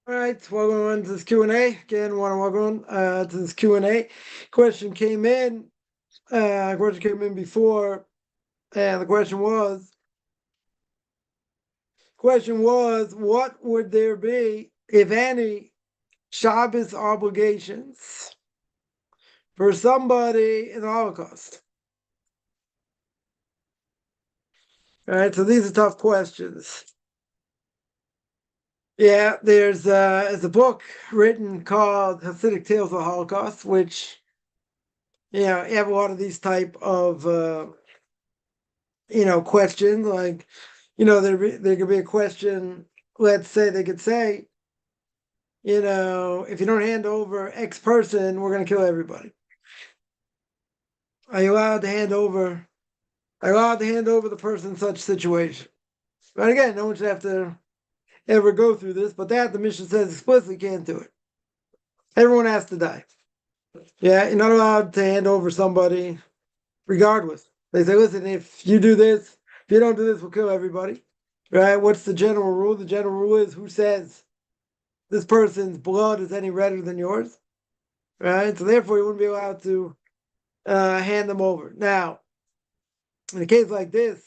All right, welcome on to this Q&A. Again, want to welcome to this Q&A. Question came in before, and the question was, what would there be, if any, Shabbos obligations for somebody in the Holocaust? All right, so these are tough questions. Yeah, there's a book written called Hasidic Tales of the Holocaust, which you have a lot of these type of questions. Like, there could be a question. Let's say they could say, if you don't hand over X person, we're going to kill everybody. Are you allowed to hand over? Are you allowed to hand over the person in such situation? But again, no one should have to ever go through this. But the mission says explicitly can't do it. Everyone has to die. Yeah, you're not allowed to hand over somebody, regardless. They say, listen, if you do this, if you don't do this, we'll kill everybody. Right? What's the general rule? The general rule is who says this person's blood is any redder than yours. Right? So therefore, you wouldn't be allowed to hand them over. Now, in a case like this,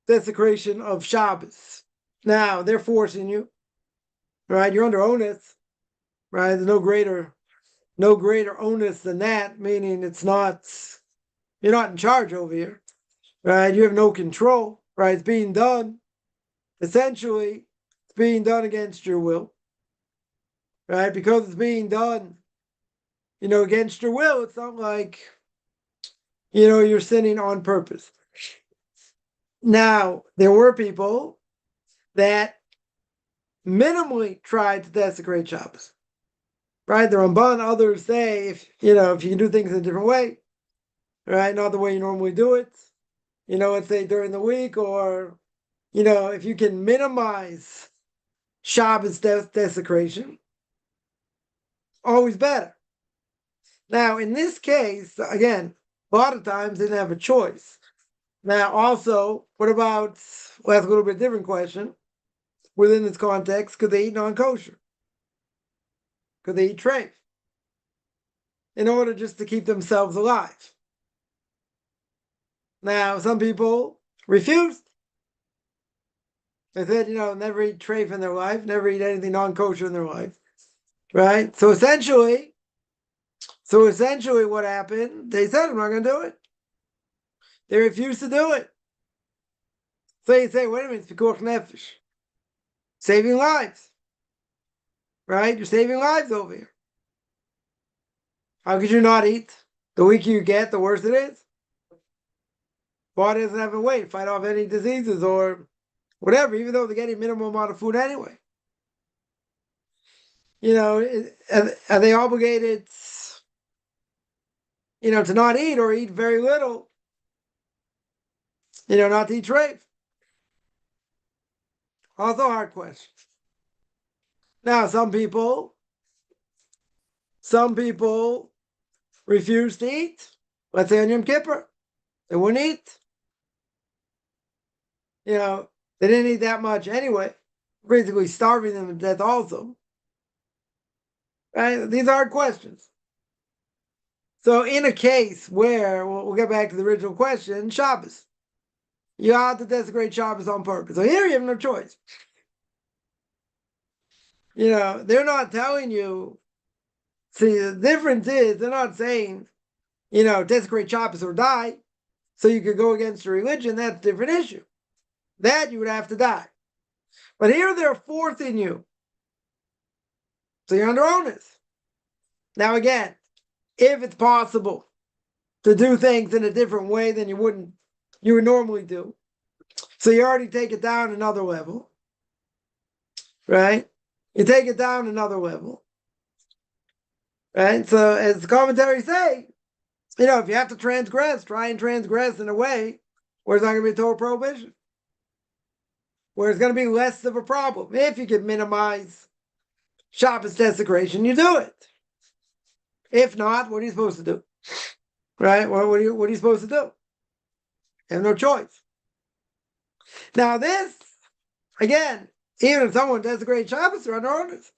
desecration of Shabbos. Now, they're forcing you. Right? You're under onus. Right? There's no greater onus than that, meaning you're not in charge over here. Right? You have no control. Right? It's being done. Essentially, it's being done against your will. Right? Because it's being done, against your will, it's not like, you're sinning on purpose. Now, there were people that minimally tried to desecrate Shabbos. Right? The Ramban, others say, if you can do things in a different way, right? Not the way you normally do it, let's say during the week, or, if you can minimize Shabbos desecration, always better. Now, in this case, again, a lot of times they didn't have a choice. Now, also, what about, well, that's a little bit different question. Within this context, could they eat non-kosher? Could they eat treif? In order just to keep themselves alive. Now, some people refused. They said, never eat treif in their life, never eat anything non-kosher in their life. Right? So essentially, what happened, they said, I'm not going to do it. They refused to do it. So you say, wait a minute, it's pikuach nefesh. Saving lives. Right? You're saving lives over here. How could you not eat? The weaker you get, the worse it is. Body doesn't have a way to fight off any diseases or whatever, even though they're getting minimal amount of food anyway. Are they obligated, to not eat or eat very little? Not to eat treif. Also a hard question. Now, some people refuse to eat. Let's say on Yom Kippur, they wouldn't eat. They didn't eat that much anyway, basically starving them to death also. Right? These are hard questions. So in a case where, we'll get back to the original question, Shabbos. You have to desecrate Shabbos on purpose. So here you have no choice. They're not telling you. See, the difference is they're not saying, desecrate Shabbos or die, so you could go against your religion. That's a different issue. That you would have to die. But here they're forcing you. So you're under onus. Now again, if it's possible to do things in a different way than you would normally do, so you already take it down another level, right? You take it down another level, right? So as the commentaries say, if you have to transgress, try and transgress in a way where it's not going to be a total prohibition, where it's going to be less of a problem. If you can minimize Shabbos desecration, you do it. If not, what are you supposed to do? Right? What are you supposed to do? You have no choice. Now this, again, even if someone desecrates Shabbos, they're under onus.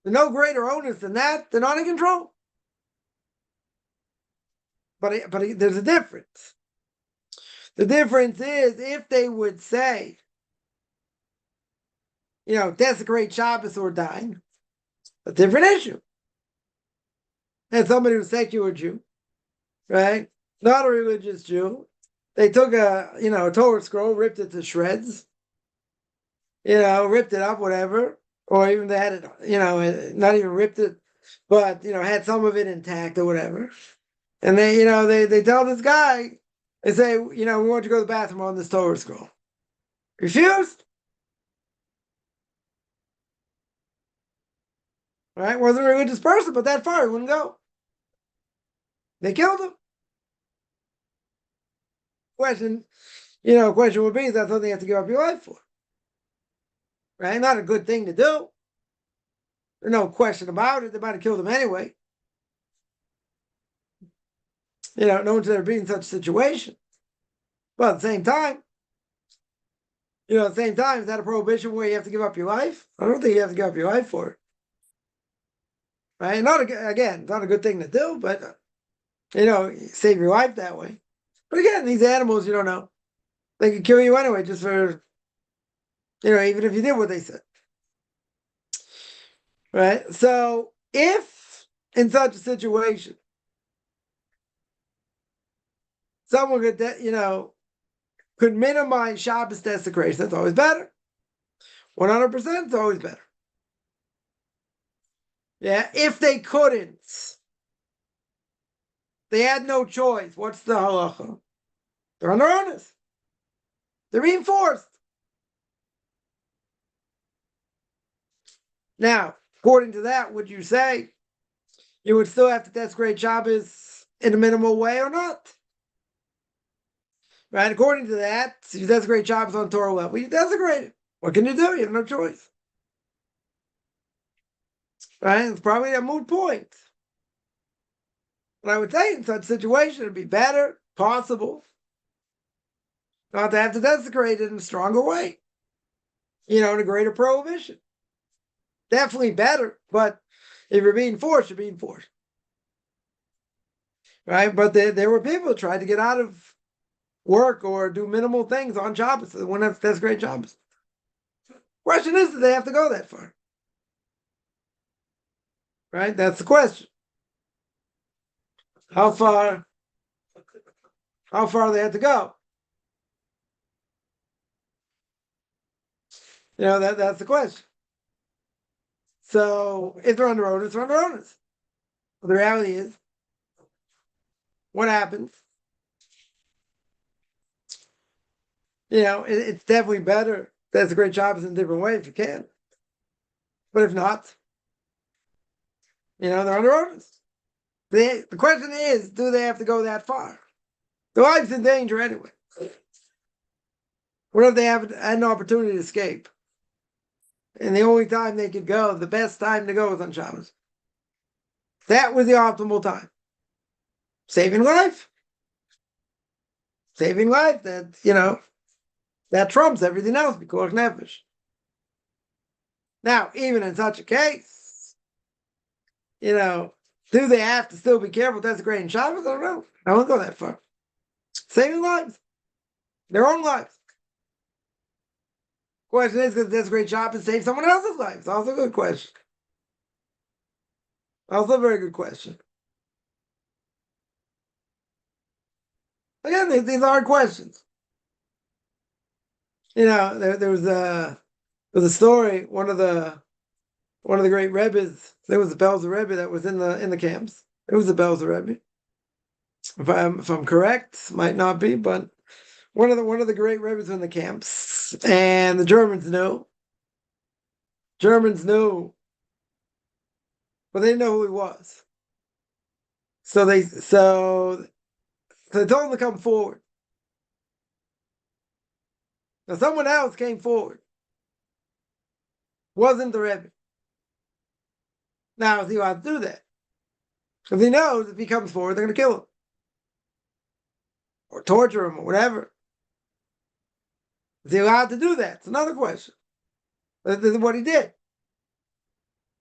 There's no greater onus than that. They're not in control. But there's a difference. The difference is if they would say, desecrate Shabbos or die, a different issue. And somebody who's secular Jew, right? Not a religious Jew. They took a Torah scroll, ripped it to shreds, ripped it up, whatever. Or even they had it, not even ripped it, but, had some of it intact or whatever. And they tell this guy, they say, we want you to go to the bathroom on this Torah scroll. Refused. Right? Wasn't a religious person, but that far he wouldn't go. They killed him. Question would be, is that something you have to give up your life for? Right? Not a good thing to do. There's no question about it. They might have killed him anyway. No one should ever be in such a situation. But at the same time, is that a prohibition where you have to give up your life? I don't think you have to give up your life for it. Right? Not a good thing to do, but save your life that way. But again, these animals, you don't know. They could kill you anyway, just for, even if you did what they said. Right? So if in such a situation, someone could minimize Shabbos desecration, that's always better. 100% is always better. Yeah, if they couldn't, they had no choice. What's the halacha? They're under onus. They're being forced. Now, according to that, would you say you would still have to desecrate Shabbos in a minimal way or not? Right? According to that, you desecrate Shabbos on Torah level. You desecrate it. What can you do? You have no choice. Right? It's probably a moot point. But I would say in such a situation, it'd be better, possible, not to have to desecrate it in a stronger way. In a greater prohibition. Definitely better, but if you're being forced, you're being forced. Right? But there were people who tried to get out of work or do minimal things on Shabbos. They wouldn't have to desecrate Shabbos. Question is, do they have to go that far? Right? That's the question. How far they have to go? That's the question. So if they're under onus, they're under onus. But the reality is, what happens? It's definitely better. That's a great job in a different way if you can. But if not, they're under orders. The question is, do they have to go that far? Their life's in danger anyway. What if they had an opportunity to escape? And the only time they could go, the best time to go was on Shabbos. That was the optimal time. Saving life. Saving life, that trumps everything else, because nefesh. Now, even in such a case, do they have to still be careful desecrating Shabbos? I don't know. I won't go that far. Saving lives. Their own lives. Question is, because desecrate Shabbos save someone else's life? It's also a good question. Also a very good question. Again, these are hard questions. There was a story. One of the great Rebbes. There was the Belzer Rebbe that was in the camps. It was the Belzer Rebbe. If I'm correct, might not be, but one of the great Rebbes in the camps, and the Germans knew. But they didn't know who he was. So they told him to come forward. Now someone else came forward. Wasn't the Rebbe. Now is he allowed to do that? Because he knows if he comes forward, they're going to kill him. Or torture him, or whatever. Is he allowed to do that? It's another question. This is what he did.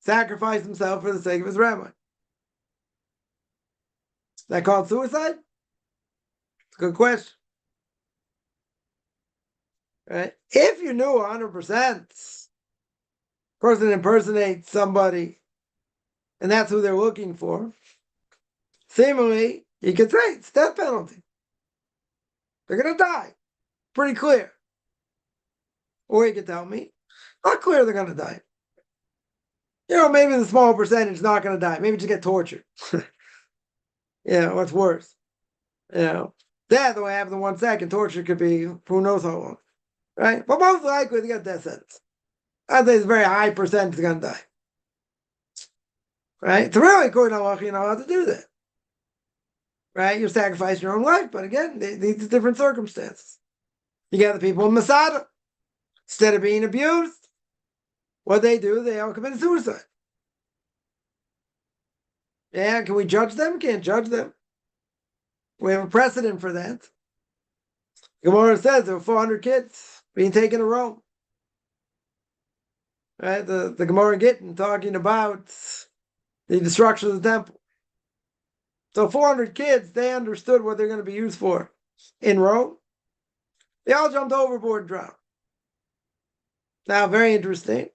Sacrifice himself for the sake of his rabbi. Is that called suicide? It's a good question. Right? If you knew 100%, person impersonates somebody, and that's who they're looking for, seemingly, you could say it's death penalty. They're going to die. Pretty clear. Or you could tell me, not clear they're going to die. Maybe the small percentage is not going to die. Maybe just get tortured. What's worse? Death only happens in 1 second. Torture could be who knows how long. Right? But most likely they get death sentence. I'd say it's a very high percentage is going to die. Right? It's really according to Allah, you're not allowed to do that. Right? You're sacrificing your own life, but again, these different circumstances. You got the people in Masada. Instead of being abused, what they do, they all commit suicide. Yeah, can we judge them? Can't judge them. We have a precedent for that. Gemara says there were 400 kids being taken to Rome. Right? The Gemara in Gittin talking about the destruction of the temple. So 400 kids, they understood what they're going to be used for in Rome. They all jumped overboard and drowned. Now, very interesting.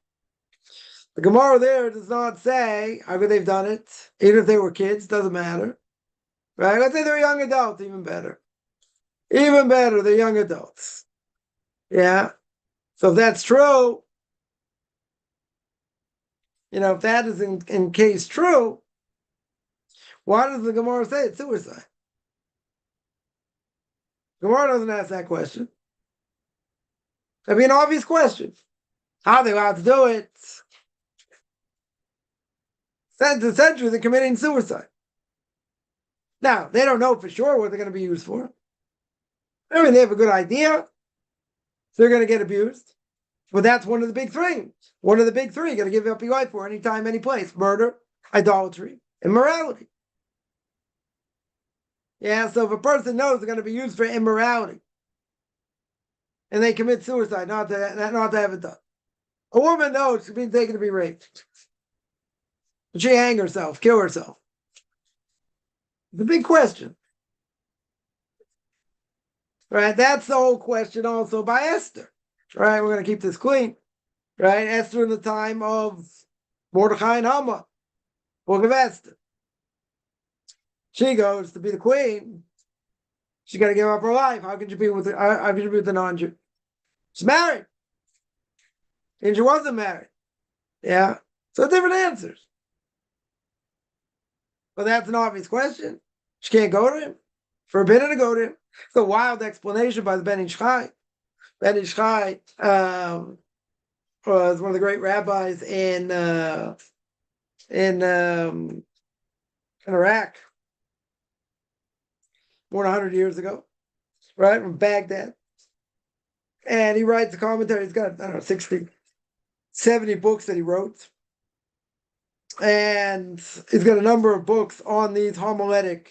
The Gemara there does not say how good they've done it. Even if they were kids, doesn't matter. Right? Let's say they're young adults, even better. Even better, they're young adults. Yeah. So if that's true, if that is in case true, why does the Gemara say it's suicide? Gemara doesn't ask that question. That'd be an obvious question. How are they allowed to do it? Essentially, they're committing suicide. Now, they don't know for sure what they're going to be used for. I mean, they have a good idea. They're going to get abused. But that's one of the big three. One of the big three. You're going to give up your life for any time, any place. Murder, idolatry, immorality. Yeah, so if a person knows they're going to be used for immorality, and they commit suicide, not to have it done. A woman knows she's being taken to be raped. She hang herself, kill herself. The big question. Right? That's the whole question also by Esther. Right? We're going to keep this clean. Right? Esther in the time of Mordechai and Haman. Book of Esther. She goes to be the queen. She's got to give up her life. How could you be with a non-Jew? She's married. And she wasn't married. Yeah. So different answers. But that's an obvious question. She can't go to him. Forbidden to go to him. It's a wild explanation by the Ben Ish Chai. Ben Ish Chai was one of the great rabbis in Iraq more than 100 years ago, right, from Baghdad. And he writes a commentary. He's got, 60, 70 books that he wrote. And he's got a number of books on these homiletic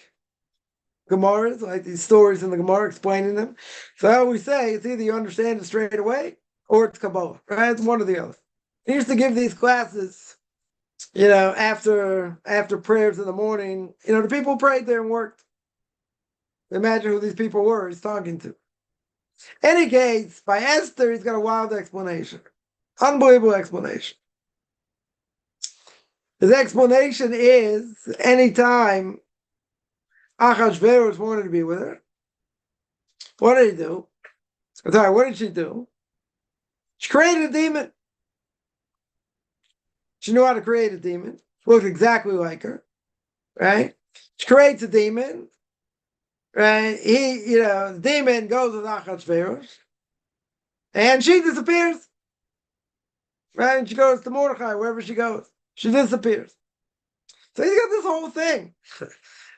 Gemaras, like these stories in the Gemara, explaining them. So I always say, it's either you understand it straight away, or it's Kabbalah, right? It's one or the other. He used to give these classes, after prayers in the morning. The people prayed there and worked. Imagine who these people were he's talking to. Any case, by Esther, he's got a wild explanation. Unbelievable explanation. His explanation is, anytime Achashverosh wanted to be with her, what did he do? What did she do? She created a demon. She knew how to create a demon. She looked exactly like her, right? She creates a demon, right? The demon goes with Achashverosh, and she disappears, right? And she goes to Mordechai, wherever she goes. She disappears. So he's got this whole thing.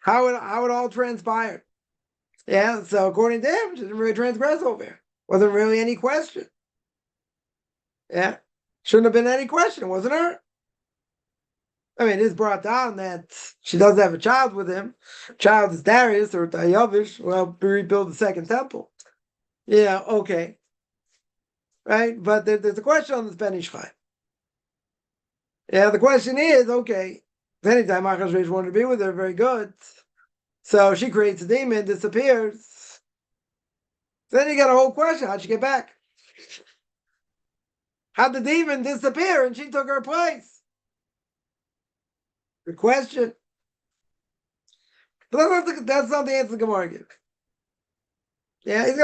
How it all transpired. Yeah, so according to him, she didn't really transgress over here. Wasn't really any question. Yeah. Shouldn't have been any question. It wasn't her. I mean, it is brought down that she does have a child with him. Child is Darius or Dayavish who helped rebuild the second temple. Yeah, okay. right? But there's a question on this Ben Ish Chai. Yeah, the question is, okay, if anytime Achashverosh wanted to be with her, very good. So she creates a demon, disappears. Then you got a whole question: how'd she get back? How'd the demon disappear and she took her place? Good question. But that's not the answer the Gemara gives. Yeah, it's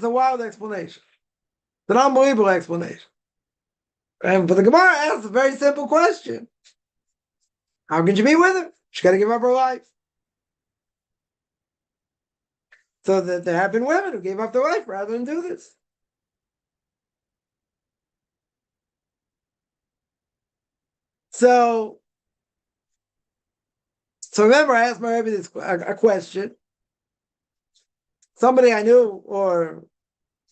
a wild explanation. It's an unbelievable explanation. But the Gemara asks a very simple question. How can she be with him? She's got to give up her life. So that there have been women who gave up their life rather than do this. So remember, I asked my Rabbi a question. Somebody I knew, or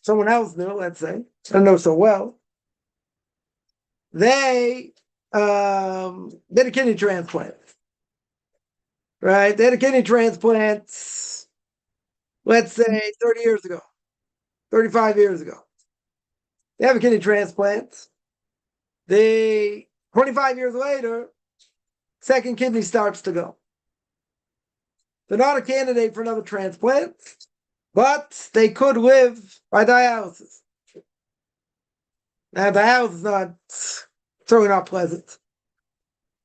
someone else knew, let's say, I don't know so well. They did a kidney transplant, right? They had a kidney transplant, let's say 30 years ago, 35 years ago. They have a kidney transplant. 25 years later, second kidney starts to go. They're not a candidate for another transplant, but they could live by dialysis. Now, dialysis is certainly not pleasant.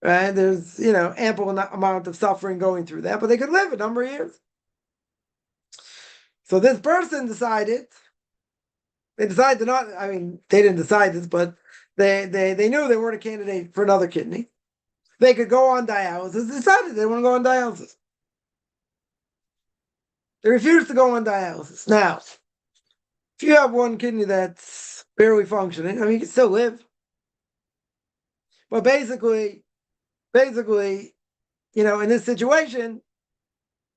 Right? There's, ample amount of suffering going through that, but they could live a number of years. So this person decided they didn't decide this, but they knew they weren't a candidate for another kidney. They could go on dialysis. They decided they want to go on dialysis. They refused to go on dialysis. Now, if you have one kidney that's barely functioning, you can still live. But basically, in this situation,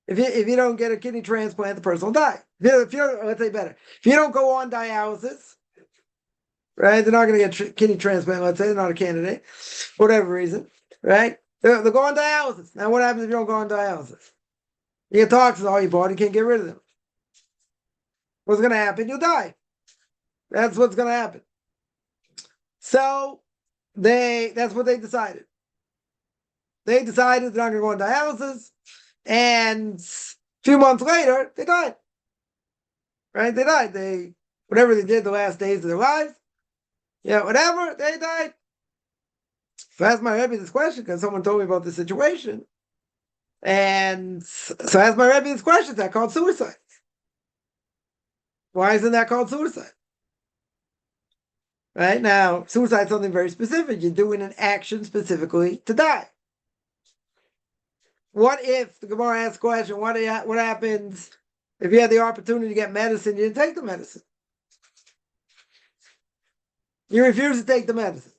if you don't get a kidney transplant, the person will die. Let's say better. If you don't go on dialysis, right? They're not going to get kidney transplant. Let's say they're not a candidate, for whatever reason, right? They'll go on dialysis. Now, what happens if you don't go on dialysis? You get toxins all your body, can't get rid of them. What's going to happen? You'll die. That's what's going to happen. So that's what they decided. They decided they're not going to go on dialysis, and a few months later, they died. Right? They died. Whatever they did the last days of their lives, whatever, they died. So I asked my Rabbi this question because someone told me about this situation. And so I asked my Rabbi this question: is that called suicide? Why isn't that called suicide? Right? Now, suicide is something very specific. You're doing an action specifically to die. What if, the Gemara asks the question, what happens if you had the opportunity to get medicine, you didn't take the medicine? You refuse to take the medicine.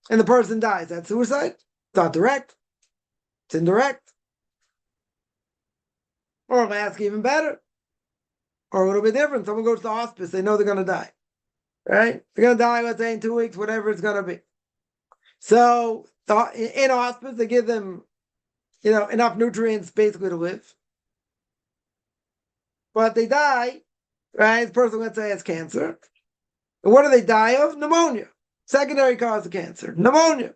And the person dies. That's suicide? It's not direct. It's indirect. Or I'll ask even better. Or a little bit different. Someone goes to hospice, they know they're going to die. Right? They're going to die, let's say, in 2 weeks, whatever it's going to be. So in hospice, they give them, enough nutrients basically to live. But they die, right? This person, let's say, has cancer. And what do they die of? Pneumonia. Secondary cause of cancer. Pneumonia.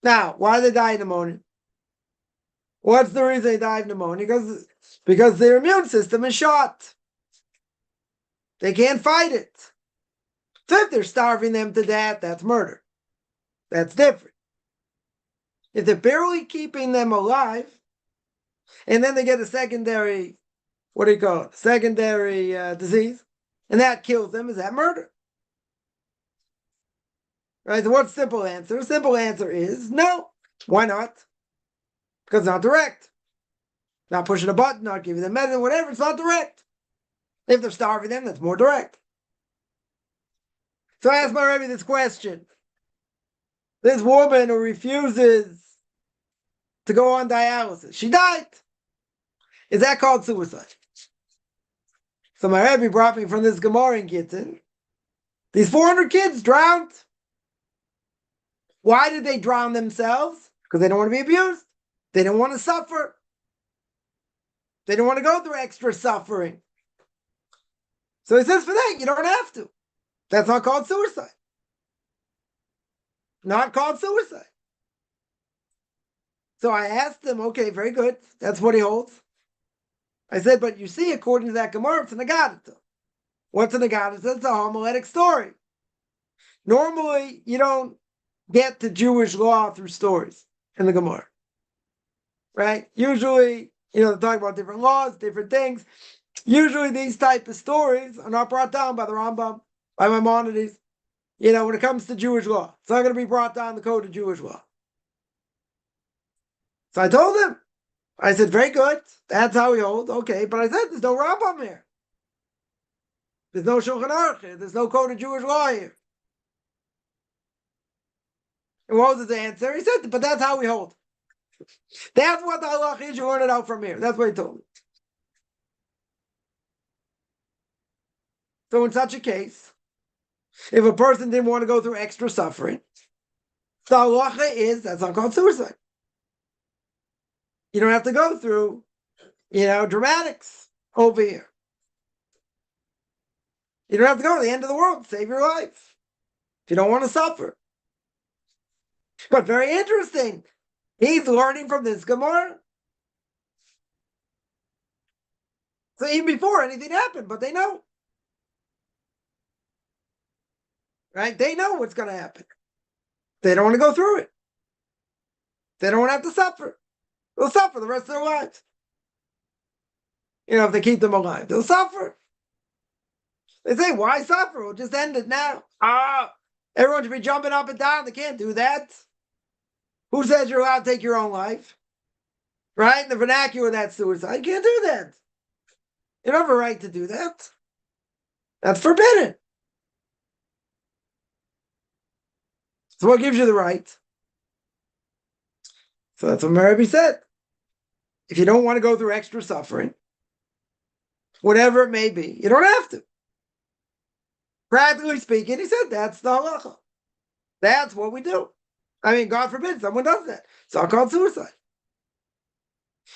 Now, why do they die of pneumonia? What's the reason they die of pneumonia? Because their immune system is shot. They can't fight it. So if they're starving them to death, that's murder. That's different. If they're barely keeping them alive, and then they get a secondary, secondary disease, and that kills them, is that murder? Right? So what's the simple answer? The simple answer is no. Why not? Because it's not direct. Not pushing a button, not giving them medicine, whatever, it's not direct. If they're starving them, that's more direct. So I asked my Rabbi this question. This woman who refuses to go on dialysis, she died. Is that called suicide? So my Rabbi brought me from this Gemara in Gittin. These 400 kids drowned. Why did they drown themselves? Because they don't want to be abused. They don't want to suffer. They don't want to go through extra suffering. So he says for that, you don't have to. That's not called suicide. Not called suicide. So I asked him, okay, very good. That's what he holds. I said, but you see, according to that Gemara, it's a Nagadata. What's a Nagadata? It's a homiletic story. Normally, you don't get to Jewish law through stories in the Gemara. Right? Usually, they talk about different laws, different things. Usually these type of stories are not brought down by the Rambam, by Maimonides. When it comes to Jewish law, it's not going to be brought down the code of Jewish law. So I told him, I said, very good. That's how we hold. Okay, but I said, there's no Rambam here. There's no Shulchan Aruch here. There's no code of Jewish law here. And what was his answer? He said, but that's how we hold. That's what the halach is. You learn it out from here. That's what he told me. So in such a case, if a person didn't want to go through extra suffering, the halacha is that's not called suicide. You don't have to go through, dramatics over here. You don't have to go to the end of the world to save your life if you don't want to suffer. But very interesting. He's learning from this Gemara. So even before anything happened, but they know. Right? They know what's going to happen. They don't want to go through it. They don't want to have to suffer. They'll suffer the rest of their lives. If they keep them alive, they'll suffer. They say, why suffer? We'll just end it now. Everyone should be jumping up and down. They can't do that. Who says you're allowed to take your own life? Right? In the vernacular, that's suicide. You can't do that. You don't have a right to do that. That's forbidden. So what gives you the right? So that's what Rabbi said. If you don't want to go through extra suffering, whatever it may be, you don't have to. Practically speaking, he said, that's the halacha. That's what we do. I mean, God forbid someone does that. It's not called suicide.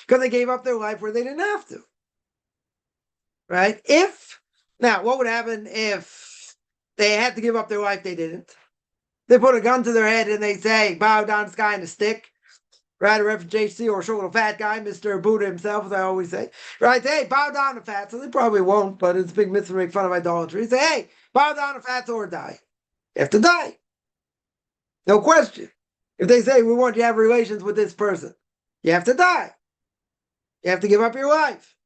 Because they gave up their life where they didn't have to. Right? Now, what would happen if they had to give up their life, they didn't? They put a gun to their head and they say, bow down to the sky in a stick. Right? A refugee JC or a short little fat guy, Mr. Buddha himself, as I always say. Right? Hey, bow down to fat. So they probably won't, but it's a big mitzvah to make fun of idolatry. Say, hey, bow down to fat or die. You have to die. No question. If they say, we want you to have relations with this person, you have to die. You have to give up your life.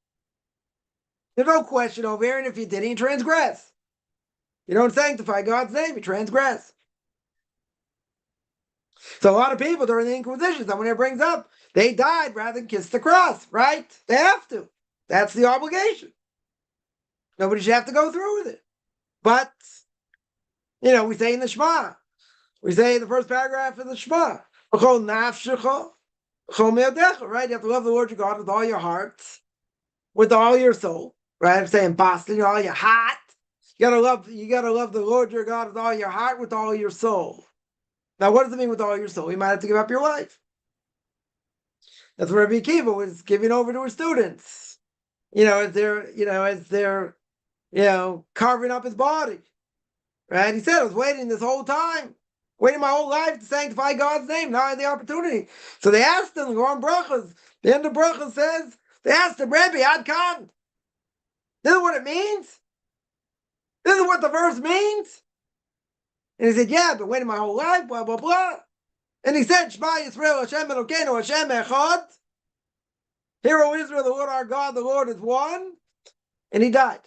There's no question over here, and if you didn't, you transgress. You don't sanctify God's name, you transgress. So a lot of people during the Inquisition, someone here brings up, they died rather than kiss the cross, right? They have to. That's the obligation. Nobody should have to go through with it. But, we say in the Shema, we say in the first paragraph of the Shema, right? You have to love the Lord your God with all your heart, with all your soul, right? I'm saying Boston, all your heart. You gotta love the Lord your God with all your heart, with all your soul. Now, what does it mean with all your soul? You might have to give up your life. That's what Rabbi Akiva was giving over to his students. As they're carving up his body. Right? He said, I was waiting this whole time. Waiting my whole life to sanctify God's name. Now I had the opportunity. So they asked him, go on brachas. The end of brachas says, they asked him, Rabbi, Ad Khan. This is what it means? This is what the verse means? And he said, yeah, I've been waiting my whole life, blah, blah, blah. And he said, Shema Yisrael, Hashem Elokeinu, Hashem Echad. Hear, O Israel, the Lord our God, the Lord is one. And he died.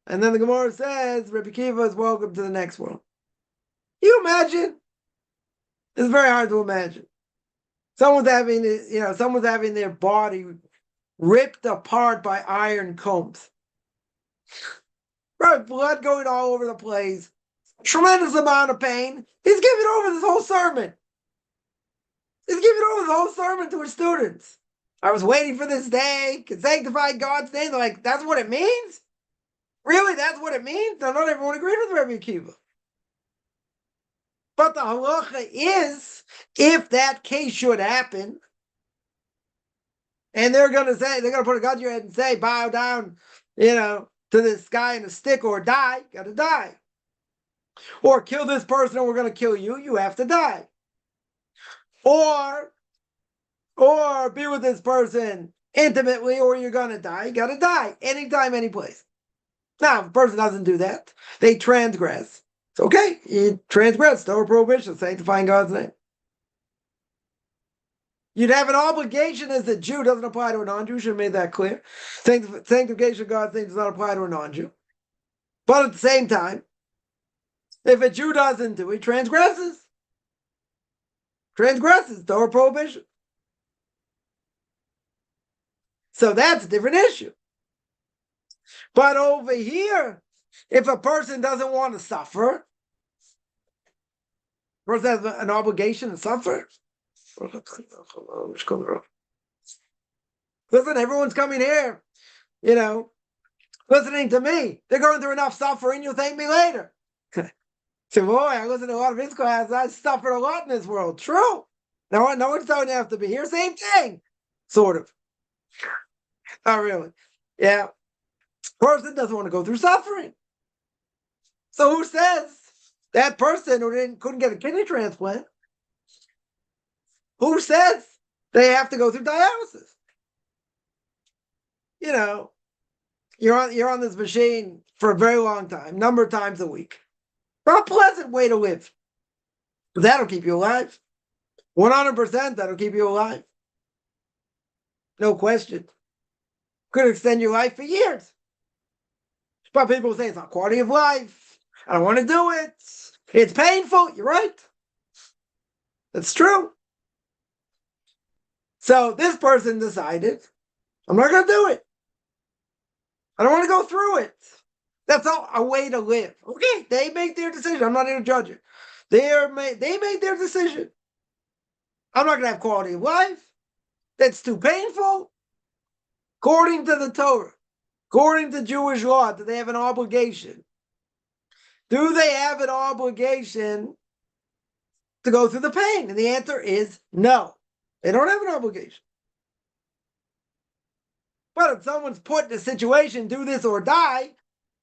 And then the Gemara says, Rabbi Akiva is welcome to the next world. You imagine? It's very hard to imagine. Someone's having their body ripped apart by iron combs. Right, blood going all over the place. Tremendous amount of pain. He's giving over this whole sermon. He's giving over the whole sermon to his students. I was waiting for this day, can sanctify God's name. They're like, that's what it means? Really, that's what it means? Now, not everyone agreed with Rabbi Akiva. But the halacha is, if that case should happen, and they're going to put a gun to your head and say, bow down, to this guy in a stick or die, gotta die. Or kill this person or we're going to kill you, you have to die. Or be with this person intimately or you're going to die, you got to die. Anytime, any place. Now, if a person doesn't do that, they transgress. It's okay. You transgress, no prohibition, sanctifying God's name. You'd have an obligation as a Jew, doesn't apply to a non-Jew, should have made that clear. Sanctification of God's name does not apply to a non-Jew. But at the same time, if a Jew doesn't do it, transgresses. Transgresses, Torah prohibition. So that's a different issue. But over here, if a person doesn't want to suffer, a person has an obligation to suffer. Listen, everyone's coming here, listening to me. They're going through enough suffering, you'll thank me later. So, boy, I listen to a lot of his classes. I suffered a lot in this world. True. No one's telling you have to be here. Same thing. Sort of. Not really. Yeah. Person doesn't want to go through suffering. So who says that person who couldn't get a kidney transplant, who says they have to go through dialysis? You're on this machine for a very long time, number of times a week. Not a pleasant way to live. But that'll keep you alive. 100% that'll keep you alive. No question. Could extend your life for years. But people say it's not quality of life. I don't want to do it. It's painful. You're right. That's true. So this person decided, I'm not going to do it. I don't want to go through it. That's a way to live. Okay, they make their decision. I'm not here to judge it. They made their decision. I'm not going to have quality of life. That's too painful. According to the Torah, according to Jewish law, do they have an obligation? Do they have an obligation to go through the pain? And the answer is no. They don't have an obligation. But if someone's put in a situation, do this or die,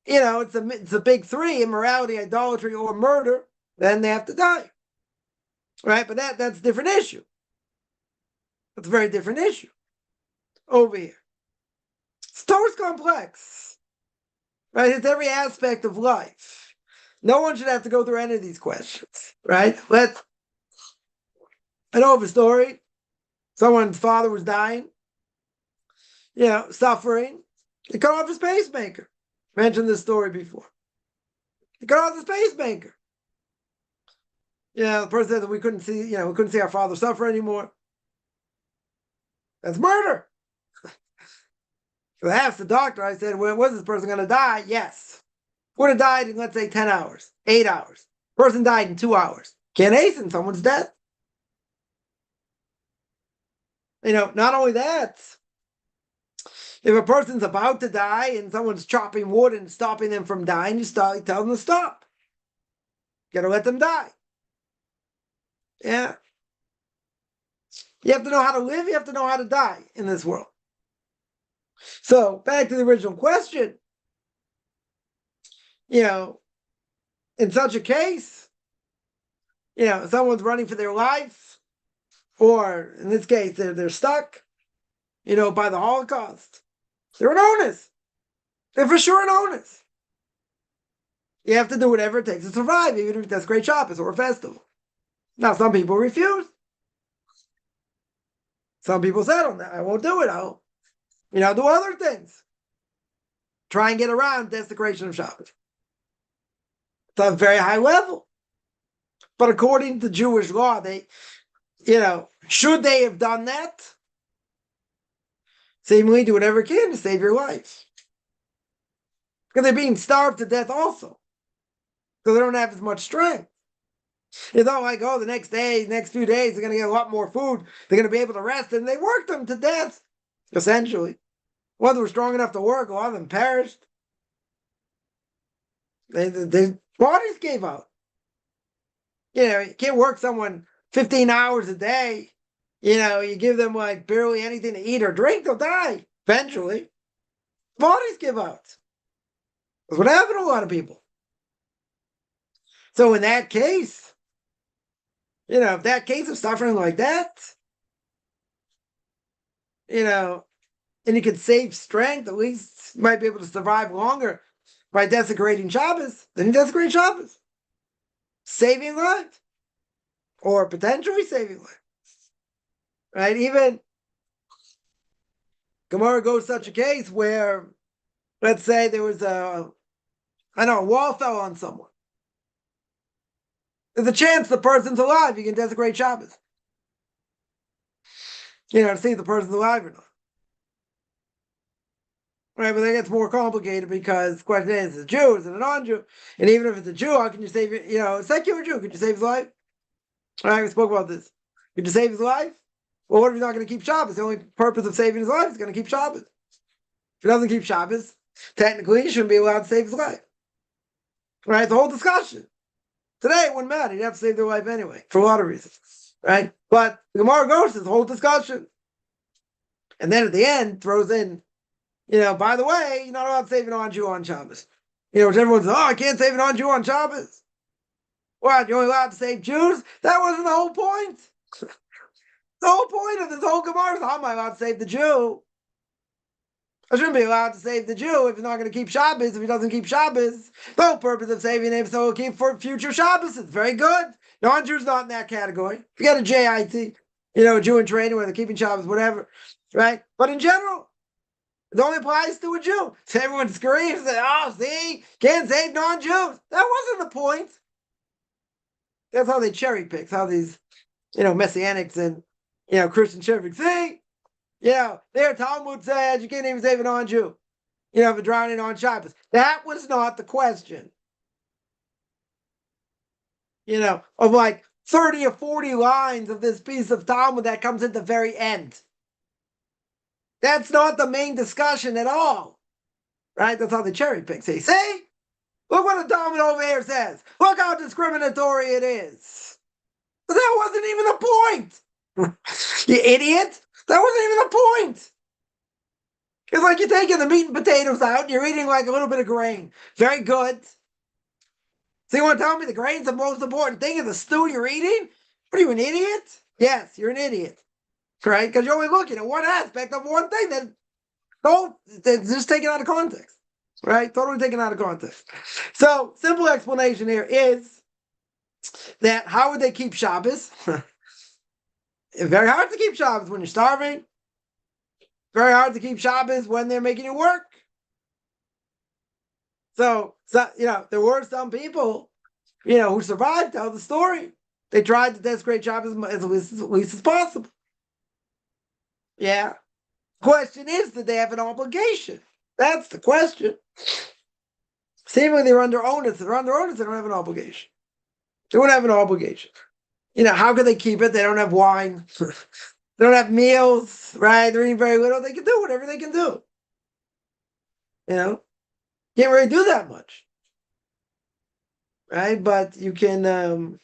it's a big three, immorality, idolatry, or murder, then they have to die. Right? But that's a different issue. That's a very different issue. Over here. Torah's complex. Right? It's every aspect of life. No one should have to go through any of these questions. Right? I know of a story. Someone's father was dying. Suffering. He cut off his pacemaker. Mentioned this story before. He cut off his pacemaker. The person said that we couldn't see our father suffer anymore. That's murder. So I asked the doctor, I said, well, was this person going to die? Yes. Would have died in, let's say, 10 hours, 8 hours. Person died in 2 hours. Can't hasten someone's death. Not only that, if a person's about to die and someone's chopping wood and stopping them from dying, you tell them to stop. You got to let them die. Yeah. You have to know how to live. You have to know how to die in this world. So back to the original question. In such a case, someone's running for their life, or in this case, they're stuck, by the Holocaust. They're an onus. They're for sure an onus. You have to do whatever it takes to survive, even if that's great shabbos or a festival. Now, some people refuse. Some people said, I won't do it. I'll do other things. Try and get around desecration of Shabbos. It's a very high level. But according to Jewish law, should they have done that? Seemingly do whatever can to save your life. Because they're being starved to death also. So they don't have as much strength. It's not like, the next few days, they're going to get a lot more food. They're going to be able to rest. And they worked them to death, essentially. Ones were strong enough to work, a lot of them perished. Their bodies gave out. You can't work someone 15 hours a day. You give them barely anything to eat or drink, they'll die eventually. Bodies give out. That's what happened to a lot of people. So in that case, if that case of suffering like that, and you can save strength, at least you might be able to survive longer by desecrating Shabbos, then you desecrate Shabbos. Saving lives. Or potentially saving lives. Right? Even Gemara goes such a case where, let's say there was a wall fell on someone. There's a chance the person's alive. You can desecrate Shabbos. To see if the person's alive or not. Right, but that gets more complicated because the question is a Jew, is it a non-Jew? And even if it's a Jew, how can you save it? A secular Jew, could you save his life? All right, we spoke about this. Could you save his life? Well, what if he's not going to keep Shabbos? The only purpose of saving his life is going to keep Shabbos. If he doesn't keep Shabbos, technically he shouldn't be allowed to save his life. Right, it's a whole discussion. Today it wouldn't matter. You'd have to save their life anyway, for a lot of reasons. Right? But the Gemara goes through the whole discussion. And then at the end throws in, by the way, you're not allowed to save a non-Jew on Shabbos. Which everyone says, I can't save a non-Jew on Shabbos. What, you're only allowed to save Jews? That wasn't the whole point. The whole point of this whole Gemara is, how am I allowed to save the Jew? I shouldn't be allowed to save the Jew if he's not going to keep Shabbos. If he doesn't keep Shabbos, the whole purpose of saving him so he'll keep for future Shabbos. It's very good. Non-Jew's not in that category. Forget a JIT, a Jew in training where they're keeping Shabbos, whatever, right? But in general, it only applies to a Jew. So everyone screams that, see, can't save non-Jews. That wasn't the point. That's how they cherry pick, how these, Messianics and, Christian cherry pick. See, their Talmud says you can't even save a non-Jew, for drowning on Shabbos. That was not the question. Of like 30 or 40 lines of this piece of Talmud that comes at the very end. That's not the main discussion at all. Right? That's how the cherry pick. See, look what the Talmud over here says. Look how discriminatory it is. But that wasn't even the point. You idiot. That wasn't even the point. It's like you're taking the meat and potatoes out and you're eating like a little bit of grain. Very good. So you want to tell me the grain's the most important thing in the stew you're eating? What are you, an idiot? Yes, you're an idiot. Right? Because you're only looking at one aspect of one thing that's just taken out of context. Right? Totally taken out of context. So, simple explanation here is that how would they keep Shabbos? It's very hard to keep Shabbos when you're starving. Very hard to keep Shabbos when they're making you work. So there were some people, who survived, tell the story. They tried to desecrate Shabbos as least as possible. Yeah. Question is, did they have an obligation? That's the question. Seemingly they're under onus. They're under onus, they don't have an obligation. They don't have an obligation. How could they keep it? They don't have wine. They don't have meals, right? They're eating very little. They can do whatever they can do. Can't really do that much. Right? But you can,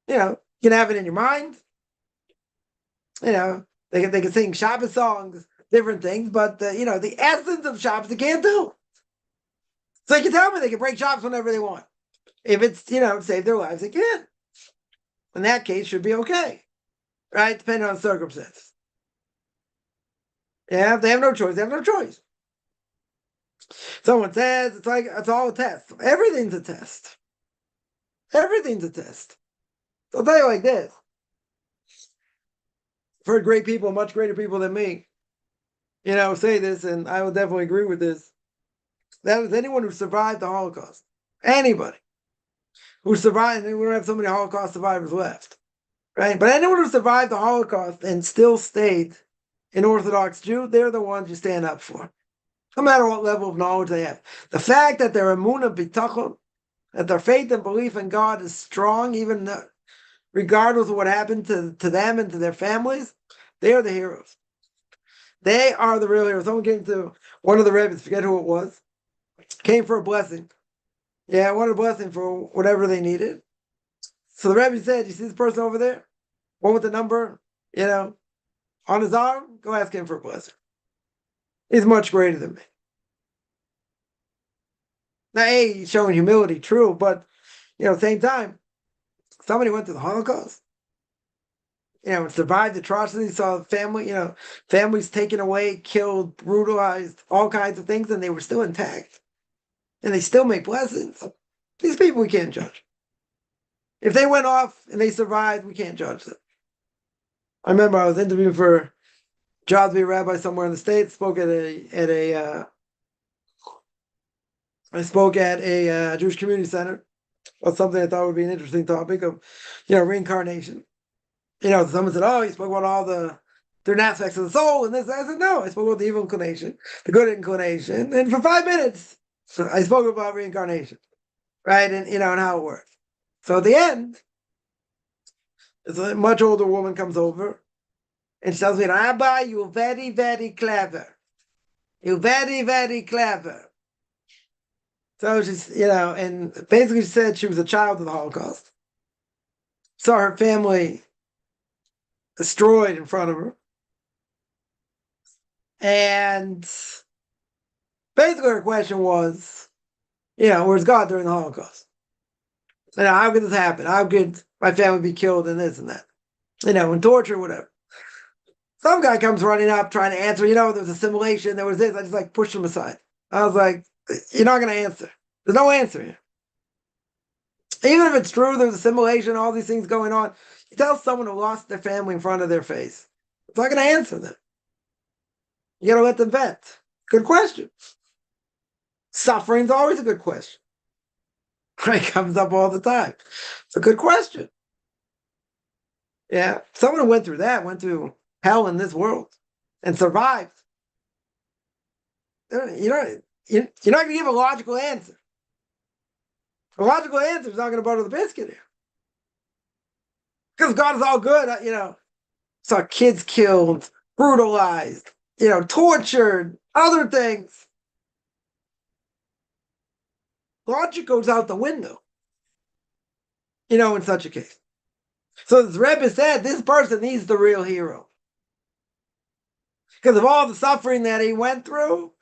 you can have it in your mind. They can sing Shabbos songs, different things, but, the essence of Shabbos they can't do. So they can tell me they can break Shabbos whenever they want. If it's, save their lives, they can. In that case, should be okay. Right? Depending on circumstances. Yeah, if they have no choice, they have no choice. Someone says it's all a test. Everything's a test. Everything's a test. So I'll tell you like this. I've heard great people, much greater people than me, say this, and I will definitely agree with this. That is anyone who survived the Holocaust. Anybody who survived, and we don't have so many Holocaust survivors left. Right? But anyone who survived the Holocaust and still stayed an Orthodox Jew, they're the ones you stand up for. No matter what level of knowledge they have. The fact that their emunah bitachon, that their faith and belief in God is strong, even regardless of what happened to them and to their families, they are the heroes. They are the real heroes. Someone came to one of the rabbis, forget who it was, came for a blessing. Yeah, wanted a blessing for whatever they needed. So the rabbi said, you see this person over there? One with the number, on his arm? Go ask him for a blessing. He's much greater than me. Now, he's showing humility, true, but at the same time, somebody went through the Holocaust, and survived atrocities, saw family, families taken away, killed, brutalized, all kinds of things, and they were still intact. And they still make blessings. These people we can't judge. If they went off and they survived, we can't judge them. I remember I was interviewing for job to be a rabbi somewhere in the States, I spoke at a Jewish community center about something I thought would be an interesting topic of, reincarnation. Someone said, "Oh, you spoke about all the different aspects of the soul," and this. I said, "No, I spoke about the evil inclination, the good inclination, and for 5 minutes, I spoke about reincarnation, right? And how it works." So at the end, a much older woman comes over and she tells me, "Rabbi, you're very, very clever. You're very, very clever." So she's, and basically she said she was a child of the Holocaust. Saw her family destroyed in front of her. And basically her question was, where's God during the Holocaust? How could this happen? How could my family be killed and this and that? And torture, whatever. Some guy comes running up trying to answer, there was assimilation, there was this. I just pushed him aside. I was like, you're not going to answer. There's no answer here. Even if it's true, there's assimilation, all these things going on. You tell someone who lost their family in front of their face, it's not going to answer them. You got to let them vent. Good question. Suffering's always a good question. It comes up all the time. It's a good question. Yeah. Someone who went through that, went through hell in this world and survived. You're not going to give a logical answer. A logical answer is not going to butter the biscuit here. Because God is all good, saw kids killed, brutalized, tortured, other things. Logic goes out the window, in such a case. So as Rabbi said, this person needs the real hero. Because of all the suffering that he went through,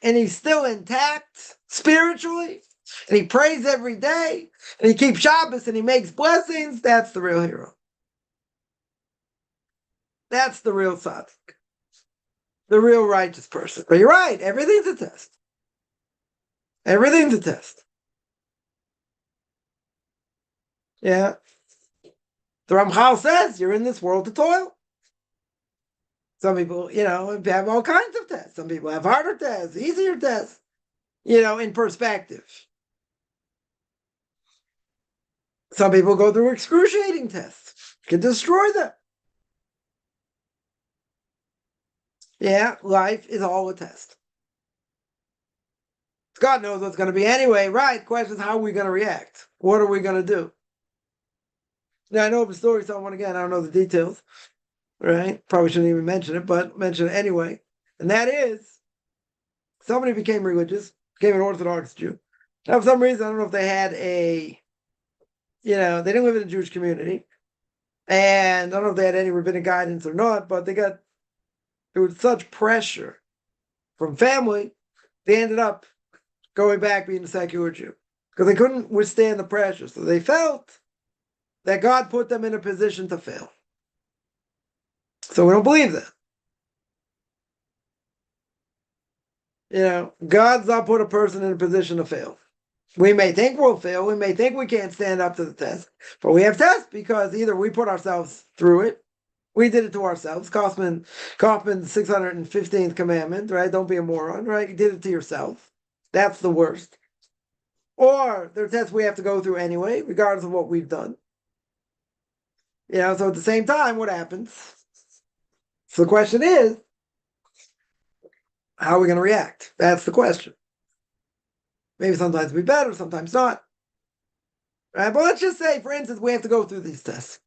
and he's still intact spiritually, and he prays every day, and he keeps Shabbos, and he makes blessings, that's the real hero. That's the real tzaddik. The real righteous person. But you're right, everything's a test. Everything's a test. Yeah. The Ramchal says you're in this world to toil. Some people, have all kinds of tests. Some people have harder tests, easier tests, in perspective. Some people go through excruciating tests. You can destroy them. Yeah, life is all a test. God knows what's going to be anyway, right? The question is, how are we going to react? What are we going to do? Now, I know the story, someone again, I don't know the details, right? Probably shouldn't even mention it, but mention it anyway. And that is, somebody became religious, became an Orthodox Jew. Now, for some reason, I don't know if they had they didn't live in a Jewish community. And I don't know if they had any rabbinic guidance or not, but there was such pressure from family, they ended up going back being a secular Jew. Because they couldn't withstand the pressure. So they felt that God put them in a position to fail. So we don't believe that. God's not put a person in a position to fail. We may think we'll fail. We may think we can't stand up to the test. But we have tests because either we put ourselves through it. We did it to ourselves. Kaufman's 615th commandment, right? Don't be a moron, right? You did it to yourself. That's the worst. Or there are tests we have to go through anyway, regardless of what we've done. So at the same time, what happens? So the question is, how are we going to react? That's the question. Maybe sometimes we better, sometimes not. Right? But let's just say, for instance, we have to go through these tests.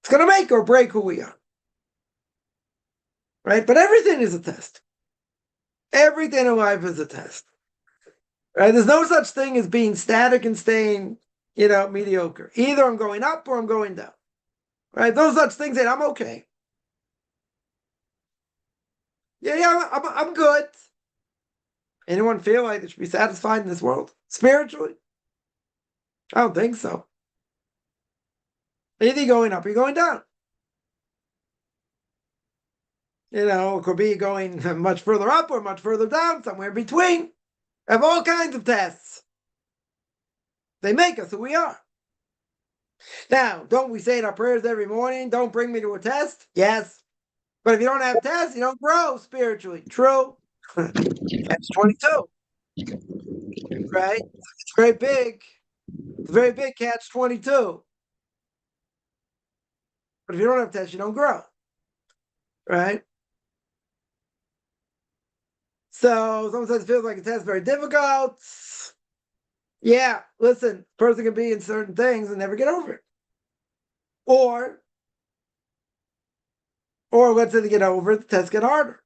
It's going to make or break who we are. Right? But everything is a test. Everything in life is a test. Right? There's no such thing as being static and staying, mediocre. Either I'm going up or I'm going down. Right? Those such things that I'm okay. Yeah, I'm good. Anyone feel like they should be satisfied in this world? Spiritually? I don't think so. Either going up or you're going down. It could be going much further up or much further down, somewhere in between. Have all kinds of tests. They make us who we are. Now, don't we say in our prayers every morning, don't bring me to a test? Yes. But if you don't have tests, you don't grow spiritually. True. That's 22. Right? It's very big. It's a very big catch 22. But if you don't have tests, you don't grow. Right? So someone says it feels like a test very difficult. Yeah, listen, person can be in certain things and never get over it. Or let's say they get over it, the tests get harder.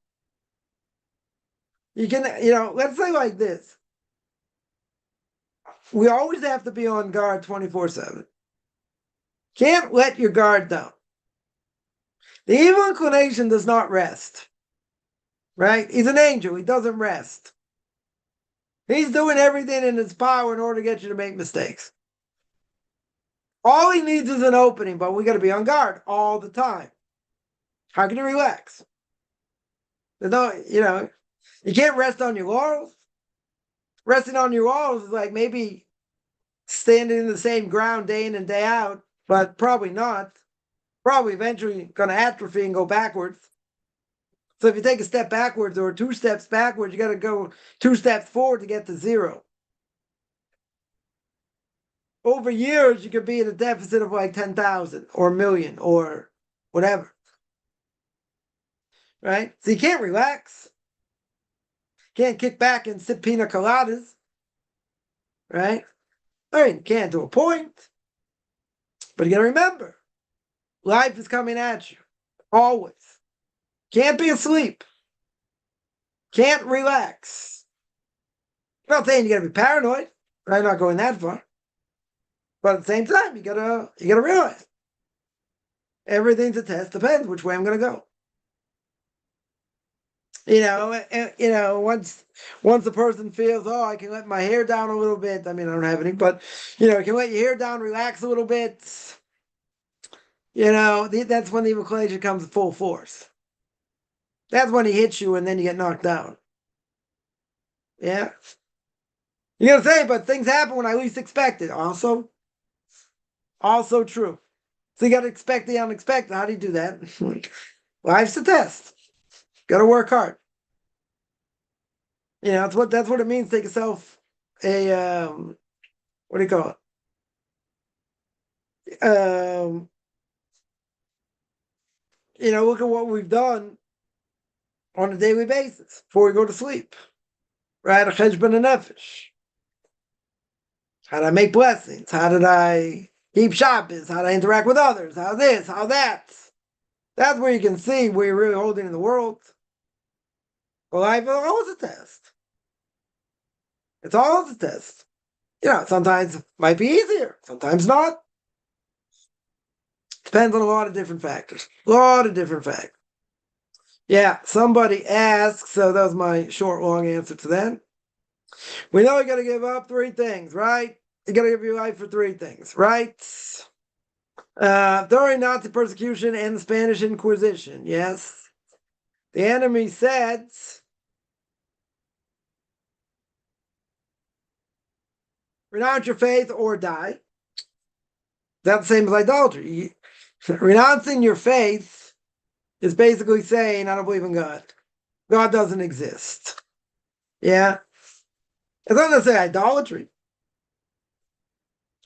You can, let's say like this. We always have to be on guard 24/7. Can't let your guard down. The evil inclination does not rest. Right? He's an angel. He doesn't rest. He's doing everything in his power in order to get you to make mistakes. All he needs is an opening, but we got to be on guard all the time. How can you relax? There's no, you can't rest on your laurels. Resting on your laurels is like maybe standing in the same ground day in and day out, but probably not. Probably eventually going to atrophy and go backwards. So if you take a step backwards or 2 steps backwards, you got to go 2 steps forward to get to 0. Over years, you could be in a deficit of like 10,000 or a million or whatever. Right? So you can't relax. Can't kick back and sip pina coladas. Right? I mean, you can't to a point. But you got to remember, life is coming at you. Always. Can't be asleep. Can't relax. I'm not saying you got to be paranoid. I'm not going that far. But at the same time, you gotta realize everything's a test. Depends which way I'm gonna go. Once the person feels, oh, I can let my hair down a little bit. I mean, I don't have any, but you can let your hair down, relax a little bit. That's when the inclination comes full force. That's when he hits you, and then you get knocked down. Yeah, you're gonna say, but things happen when I least expect it. Also true. So you got to expect the unexpected. How do you do that? Life's a test. Got to work hard. That's what it means. Take yourself a what do you call it? Look at what we've done on a daily basis before we go to sleep. Right? A cheshbon and nefesh. How did I make blessings? How did I keep shabbos? How did I interact with others? How this? How that? That's where you can see where you're really holding in the world. Well, life is always a test. It's always a test. Sometimes it might be easier, sometimes not. Depends on a lot of different factors. Yeah, somebody asks, so that was my short, long answer to that. We know you got to give up 3 things, right? You got to give your life for 3 things, right? During Nazi persecution and the Spanish Inquisition, yes. The enemy said, renounce your faith or die. That's the same as idolatry. Renouncing your faith is basically saying, I don't believe in God. God doesn't exist. Yeah? It's not to say idolatry.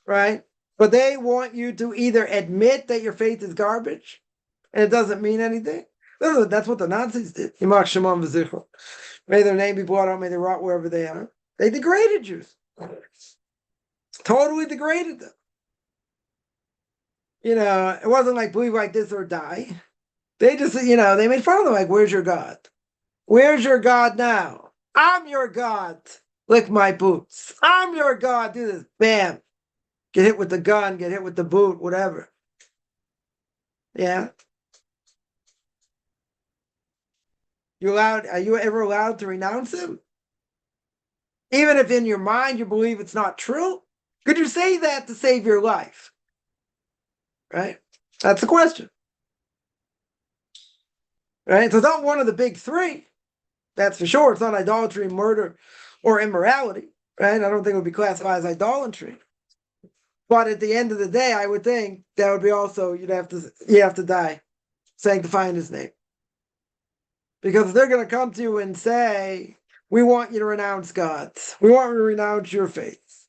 Right? But they want you to either admit that your faith is garbage and it doesn't mean anything. That's what the Nazis did. May their name be blotted out, may they rot wherever they are. They degraded Jews. Totally degraded them. It wasn't like believe like this or die. They just, they made fun of them like, where's your God? Where's your God now? I'm your God. Lick my boots. I'm your God. Do this. Bam. Get hit with the gun, get hit with the boot, whatever. Yeah. Are you ever allowed to renounce him? Even if in your mind you believe it's not true, could you say that to save your life? Right? That's the question. Right? So it's not one of the big three. That's for sure. It's not idolatry, murder, or immorality. Right? I don't think it would be classified as idolatry. But at the end of the day, I would think that would be also you have to die, sanctifying his name. Because they're going to come to you and say, we want you to renounce God. We want you to renounce your faith.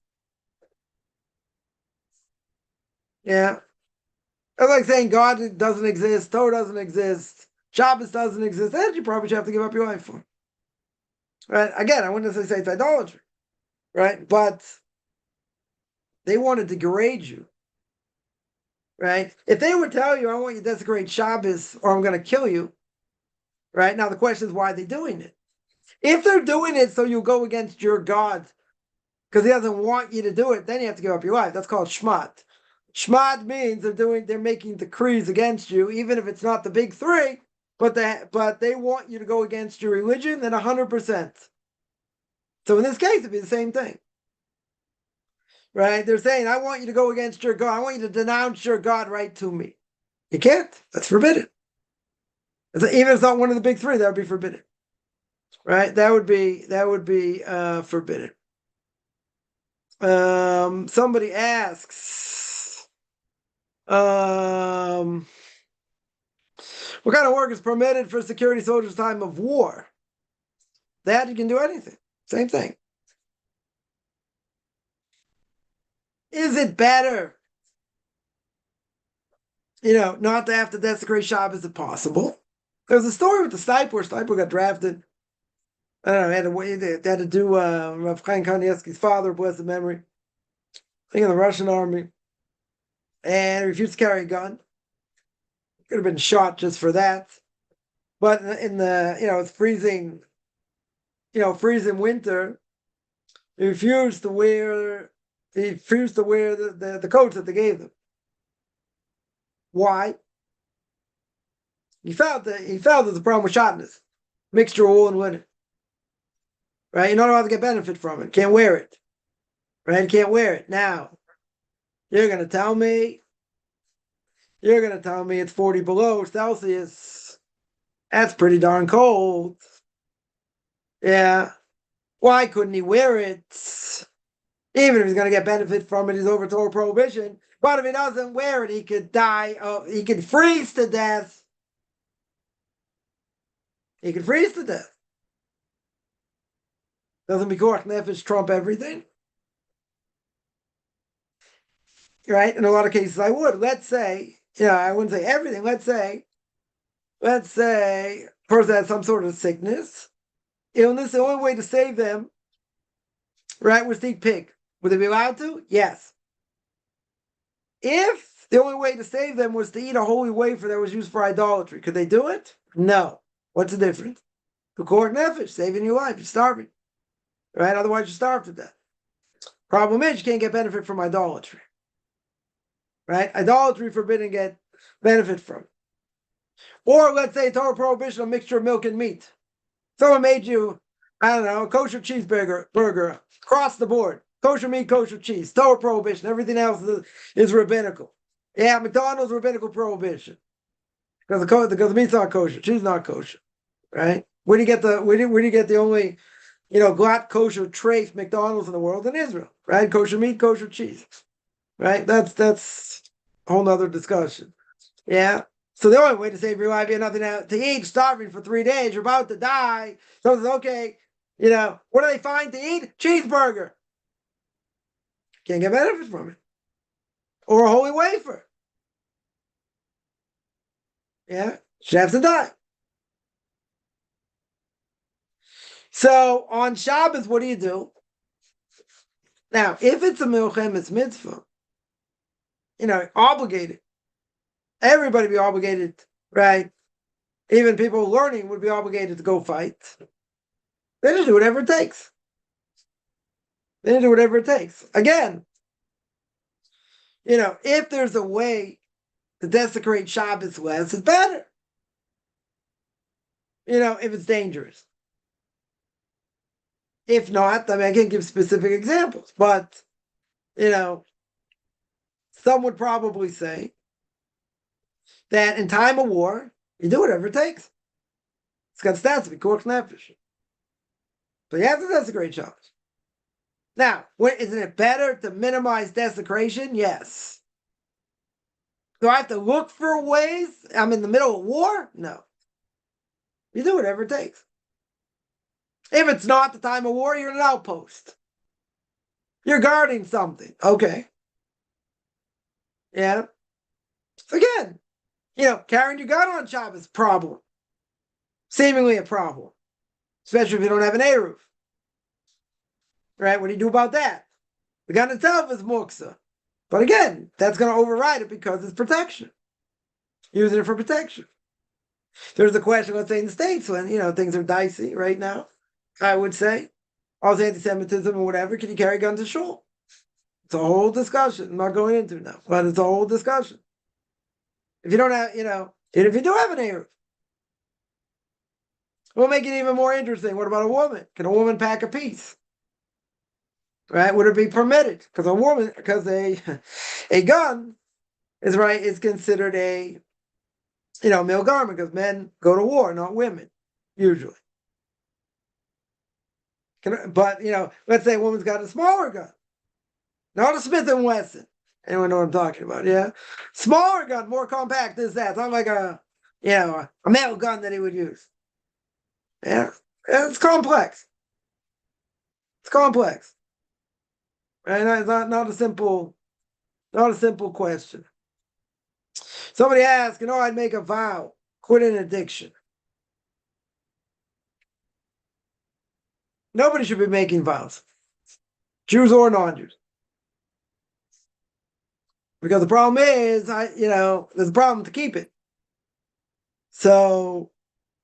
Yeah. It's like saying God doesn't exist, Torah doesn't exist, Shabbos doesn't exist. That you probably should have to give up your life for. Right? Again, I wouldn't necessarily say it's idolatry. Right? But they want to degrade you. Right? If they would tell you, I want you to desecrate Shabbos or I'm going to kill you. Right? Now the question is, why are they doing it? If they're doing it so you go against your God because he doesn't want you to do it, then you have to give up your life. That's called shmat. Shmat means they're making decrees against you, even if it's not the big three, but they want you to go against your religion, and 100%. So in this case, it'd be the same thing. Right? They're saying, I want you to go against your God. I want you to denounce your God right to me. You can't. That's forbidden. Even if it's not one of the big three, that would be forbidden. Right? That would be forbidden. Somebody asks, what kind of work is permitted for security soldiers time of war? That you can do anything. Same thing. Is it better, not to have to desecrate Shabbos if possible? There's a story with the sniper where sniper got drafted. I don't know, they had to do Rav Chaim Kanievsky's father, blessed memory, I think in the Russian army, and refused to carry a gun. Could have been shot just for that. But in the, it's freezing, freezing winter, he refused to wear the coats that they gave them. Why? He felt that there's a problem with shotness, mixture of wool and linen. Right? You're not allowed to get benefit from it. Can't wear it. Right? Can't wear it. Now, you're gonna tell me it's 40 below Celsius. That's pretty darn cold. Yeah. Why couldn't he wear it? Even if he's going to get benefit from it, he's over Torah prohibition. But if he doesn't wear it, he could die. He could freeze to death. He could freeze to death. Doesn't Pikuach Nefesh trump everything? Right? In a lot of cases, I would. Let's say, I wouldn't say everything. Let's say a person has some sort of sickness, illness. The only way to save them, right, was to eat pig. Would they be allowed to? Yes. If the only way to save them was to eat a holy wafer that was used for idolatry, could they do it? No. What's the difference? Pikuach Nefesh, saving your life. You're starving. Right? Otherwise, you starve to death. Problem is, you can't get benefit from idolatry. Right? Idolatry forbidden to get benefit from. Or let's say Torah prohibition of mixture of milk and meat. Someone made you, I don't know, a kosher cheeseburger across the board. Kosher meat, kosher cheese, Torah prohibition. Everything else is rabbinical. Yeah, McDonald's rabbinical prohibition. Because the meat's not kosher, cheese is not kosher. Right? Where do you get the only, glatt kosher trafe McDonald's in the world? In Israel. Right? Kosher meat, kosher cheese. Right? That's a whole nother discussion. Yeah. So the only way to save your life, you have nothing to eat, starving for 3 days, you're about to die. So it's okay, what do they find to eat? Cheeseburger. Can't get benefit from it. Or a holy wafer. Yeah. Should have to die. So on Shabbos, what do you do? Now, if it's a milchemes mitzvah, obligated. Everybody be obligated, right? Even people learning would be obligated to go fight. They just do whatever it takes. Again, if there's a way to desecrate Shabbos less, it's better. If it's dangerous. If not, I mean, I can't give specific examples, but, some would probably say that in time of war, you do whatever it takes. It's got stats to be korch nefesh. So you have to desecrate shabbos. Now, isn't it better to minimize desecration? Yes. Do I have to look for ways? I'm in the middle of war? No. You do whatever it takes. If it's not the time of war, you're in an outpost. You're guarding something. Okay. Yeah. Again, carrying your gun on Shabbos, problem. Seemingly a problem. Especially if you don't have an Eruv. Right? What do you do about that? The gun itself is muksa. But again, that's going to override it because it's protection. Using it for protection. There's a question, let's say in the States, when, things are dicey right now, I would say, all the anti-Semitism or whatever, can you carry guns to shul? It's a whole discussion. I'm not going into it now, but it's a whole discussion. If you don't have, and if you do have an Eruv, we'll make it even more interesting. What about a woman? Can a woman pack a piece? Right? Would it be permitted? Because a gun is considered a male garment, because men go to war, not women, usually. But let's say a woman's got a smaller gun, not a Smith and Wesson. Anyone know what I'm talking about? Yeah, smaller gun, more compact. Is that? It's not like a male gun that he would use. Yeah, it's complex. It's complex. And it's not a simple question. Somebody asked, I'd make a vow, quit an addiction. Nobody should be making vows, Jews or non-Jews. Because the problem is, there's a problem to keep it. So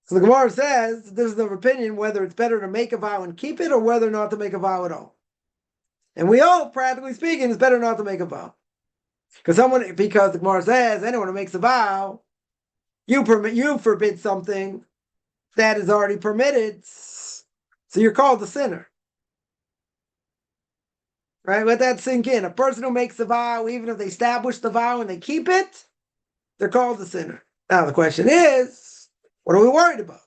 the Gemara says, this is their opinion, whether it's better to make a vow and keep it or whether not to make a vow at all. And we all, practically speaking, it's better not to make a vow. Because the Gemara says, anyone who makes a vow, you forbid something that is already permitted, so you're called a sinner. Right? Let that sink in. A person who makes a vow, even if they establish the vow and they keep it, they're called a sinner. Now the question is, what are we worried about?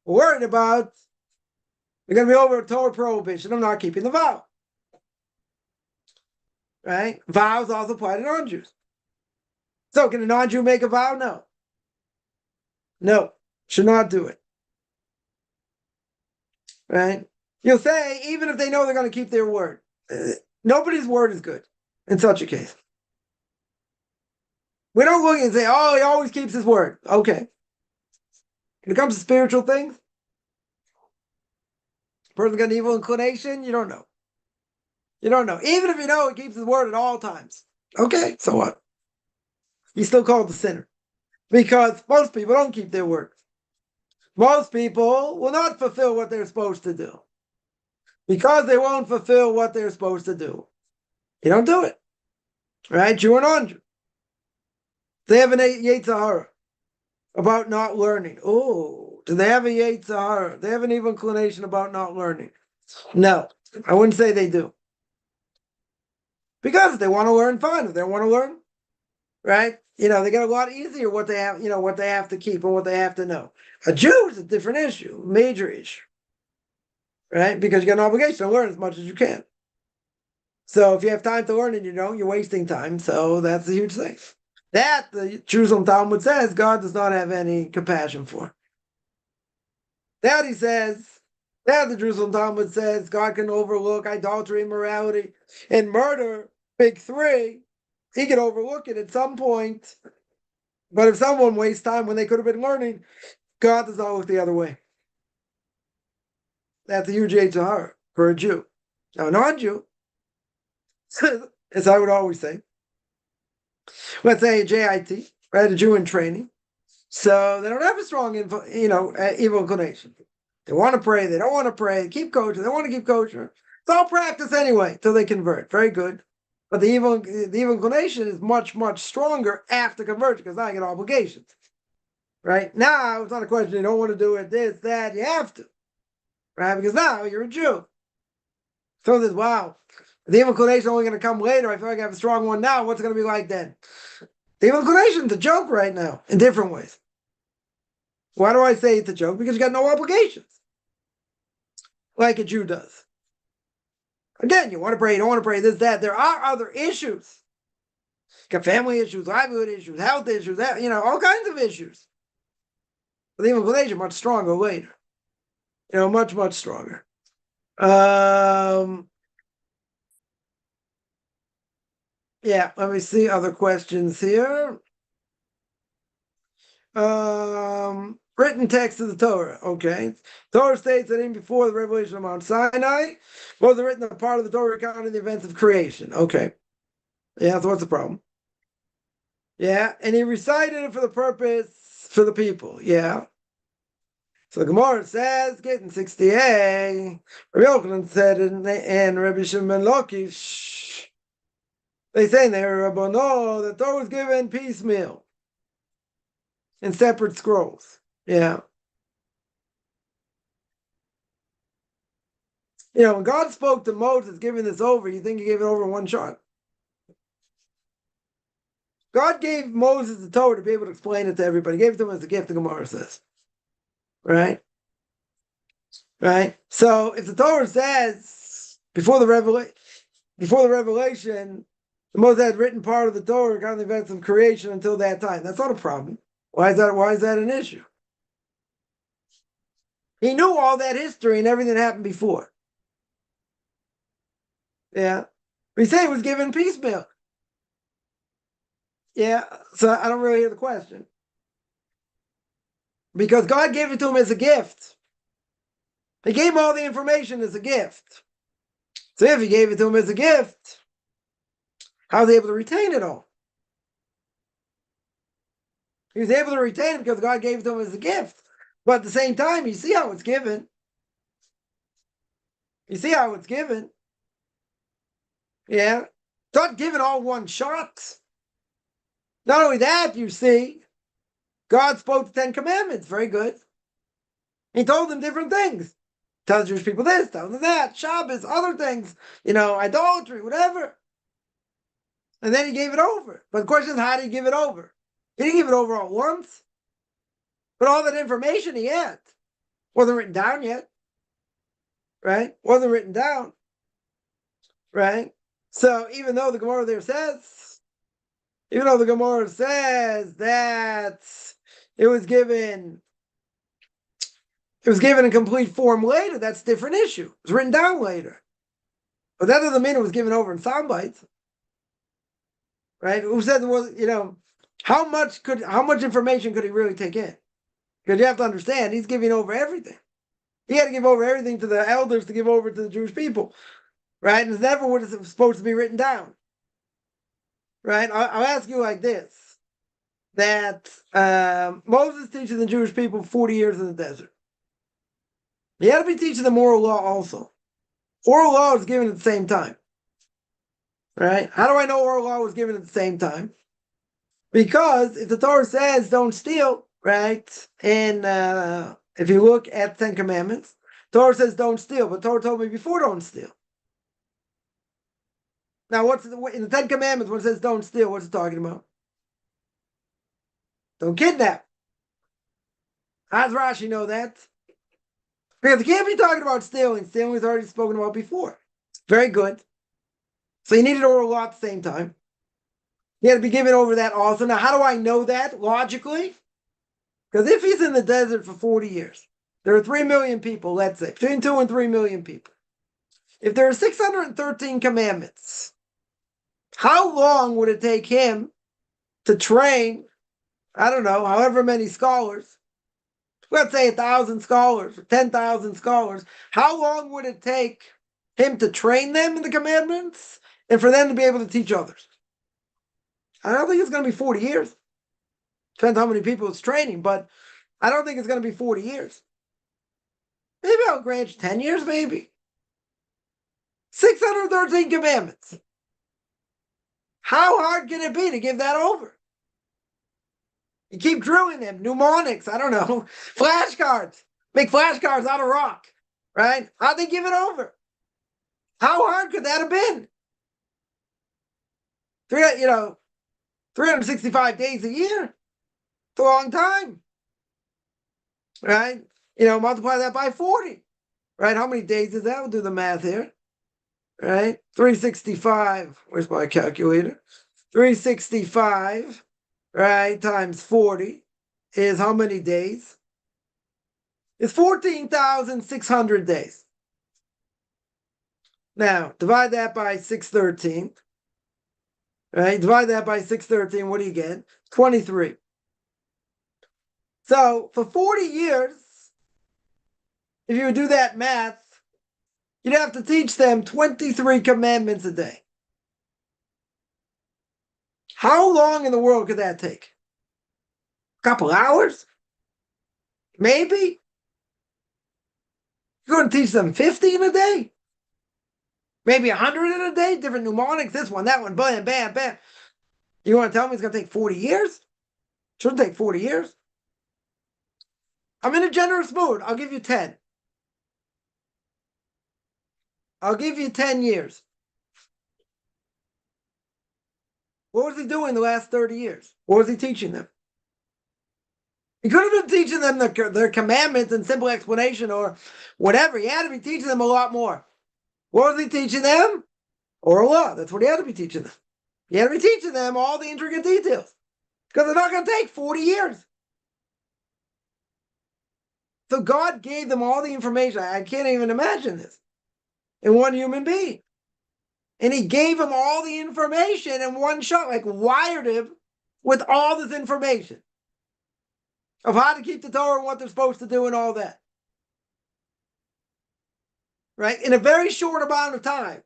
We're worried about you're going to be over a Torah prohibition of not keeping the vow. Right? Vows also apply to non-Jews. So can a non-Jew make a vow? No. No. Should not do it. Right? You'll say, even if they know they're going to keep their word, nobody's word is good in such a case. We don't look and say, oh, he always keeps his word. Okay. When it comes to spiritual things, a person's got an evil inclination, you don't know. You don't know. Even if you know he keeps his word at all times. Okay, so what? He's still called the sinner. Because most people don't keep their word. Most people will not fulfill what they're supposed to do. Because they won't fulfill what they're supposed to do. You don't do it. Right? Jew or non-Jew. They have an Yetzer Hara about not learning. Oh, do they have a Yetzer Hara? They have an evil inclination about not learning. No, I wouldn't say they do. Because if they want to learn, fine. If they want to learn, right? They get a lot easier what they have, what they have to keep and what they have to know. A Jew is a different issue, major issue. Right? Because you got an obligation to learn as much as you can. So if you have time to learn and you don't, you're wasting time. So that's a huge thing. That, the Jerusalem Talmud says, God does not have any compassion for. That he says, that the Jerusalem Talmud says, God can overlook idolatry, immorality, and murder, big three. He can overlook it at some point. But if someone wastes time when they could have been learning, God does not look the other way. That's a huge Yetzer Hara for a Jew. Now, a non-Jew, as I would always say, let's say a JIT, right, a Jew in training, so they don't have a strong, evil inclination. They want to pray, they don't want to pray, keep kosher, they want to keep kosher. It's all practice anyway, until they convert. Very good. But the evil inclination is much, much stronger after conversion, because now you get obligations. Right? Now, it's not a question, you don't want to do it, this, that, you have to. right? Because now you're a Jew. So this, wow, the evil inclination only going to come later. I feel like I have a strong one now. What's it going to be like then? The evil inclination is a joke right now in different ways. Why do I say it's a joke? Because you got no obligations, like a Jew does. Again, you want to pray, you don't want to pray, this, that. There are other issues. You got family issues, livelihood issues, health issues, all kinds of issues. But the evil inclination much stronger later. Much, much stronger. Yeah, let me see other questions here. Written text of the Torah. Okay. Torah states that even before the revelation of Mount Sinai, was written a part of the Torah recounting the events of creation. Okay. Yeah, so what's the problem? Yeah, and he recited it for the purpose for the people. Yeah. So the Gemara says, getting 60a, Rabbi Yochanan said, and Rabbi Shimon Lakish, they say in there, Rabbono, the Torah was given piecemeal in separate scrolls. Yeah. When God spoke to Moses, giving this over, you think he gave it over in one shot? God gave Moses the Torah to be able to explain it to everybody. He gave it to him as a gift, the Gemara says. Right? Right? So if the Torah says before the revelation, the Moses had written part of the Torah regarding the events of creation until that time. That's not a problem. Why is that an issue? He knew all that history and everything that happened before. Yeah. We say it was given piecemeal. Yeah. So I don't really hear the question. Because God gave it to him as a gift. He gave him all the information as a gift. So if he gave it to him as a gift, how was he able to retain it all? He was able to retain it because God gave it to him as a gift. But at the same time, you see how it's given. Yeah. It's not given all one shot. Not only that, you see, God spoke the 10 Commandments. Very good. He told them different things. Tells the Jewish people this, tells them that, shabbos, other things, idolatry, whatever. And then he gave it over. But the question is, how did he give it over? He didn't give it over all at once. But all that information he had wasn't written down yet. Right? Wasn't written down. Right? So even though the Gemara there says, that it was given in complete form later, that's a different issue. It was written down later. But that doesn't mean it was given over in sound bites. Right? Who said there was, how much information could he really take in? Because you have to understand, he's giving over everything. He had to give over everything to the elders to give over to the Jewish people. Right? And it's never what is supposed to be written down. Right? I'll ask you like this. That Moses teaches the Jewish people 40 years in the desert. He had to be teaching them oral law also. Oral law was given at the same time. Right? How do I know oral law was given at the same time? Because if the Torah says don't steal, right? And if you look at the 10 Commandments, Torah says don't steal, but Torah told me before don't steal. Now, in the 10 Commandments when it says don't steal, what's it talking about? Don't kidnap. How does Rashi know that? Because it can't be talking about stealing. Stealing was already spoken about before. Very good. So you needed oral law at the same time. You had to be given over that also. Now, how do I know that logically? Because if he's in the desert for 40 years, there are 3 million people, let's say, between 2 and 3 million people. If there are 613 commandments, how long would it take him to train, I don't know, however many scholars, let's say 1,000 scholars or 10,000 scholars, how long would it take him to train them in the commandments and for them to be able to teach others? I don't think it's going to be 40 years. Depends how many people it's training, but I don't think it's going to be 40 years. Maybe I'll grant you 10 years, maybe. 613 commandments. How hard can it be to give that over? You keep drilling them, mnemonics, I don't know, flashcards. Make flashcards out of rock, right? How'd they give it over? How hard could that have been? 365 days a year. It's a long time, right? Multiply that by 40, right? How many days is that? We'll do the math here, right? 365. Where's my calculator? 365, right, times 40 is how many days? It's 14,600 days. Now, divide that by 613. Right? Divide that by 613. What do you get? 23. So for 40 years, if you would do that math, you'd have to teach them 23 commandments a day. How long in the world could that take? A couple hours? Maybe? You're going to teach them 50 in a day? Maybe 100 in a day? Different mnemonics, this one, that one, bam, bam, bam. You want to tell me it's going to take 40 years? Shouldn't take 40 years. I'm in a generous mood. I'll give you 10. I'll give you 10 years. What was he doing the last 30 years? What was he teaching them? He could have been teaching them their commandments and simple explanation or whatever. He had to be teaching them a lot more. What was he teaching them? Oral law. That's what he had to be teaching them. He had to be teaching them all the intricate details. Because they're not going to take 40 years. So God gave them all the information. I can't even imagine this in one human being. And he gave them all the information in one shot, like wired him with all this information of how to keep the Torah and what they're supposed to do and all that. Right? In a very short amount of time.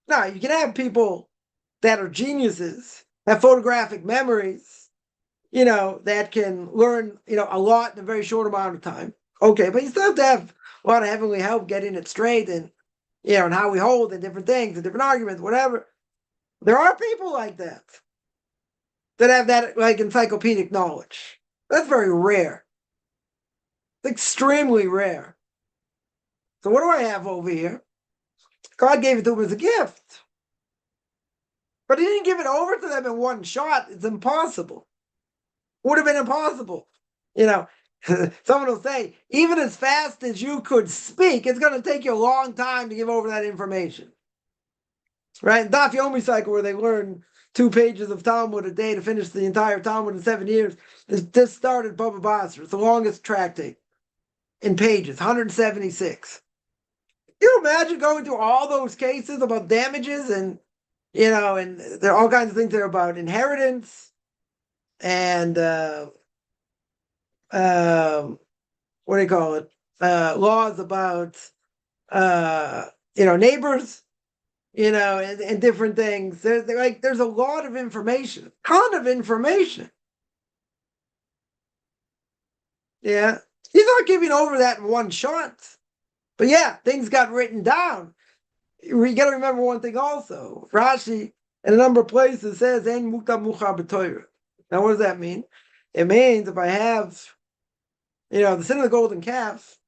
Now, you can have people that are geniuses, have photographic memories, that can learn, a lot in a very short amount of time. Okay, but you still have to have a lot of heavenly help getting it straight and, and how we hold and different things and different arguments, whatever. There are people like that have that, like, encyclopedic knowledge. That's very rare. It's extremely rare. So what do I have over here? God gave it to them as a gift. But he didn't give it over to them in one shot. It's impossible. Would have been impossible. Someone will say, even as fast as you could speak, it's going to take you a long time to give over that information. Right? Daf Yomi cycle, where they learn 2 pages of Talmud a day to finish the entire Talmud in 7 years, this started Baba Basra. It's the longest tractate in pages, 176. You imagine going through all those cases about damages and, and there are all kinds of things there about inheritance and, what do you call it? Laws about, neighbors, and different things. There's a lot of information, ton of information. Yeah. He's not giving over that in one shot. But yeah, things got written down. You got to remember one thing also. Rashi, in a number of places, says, "En mukta mucha b'Torah." Now, what does that mean? It means if I have, the sin of the golden calf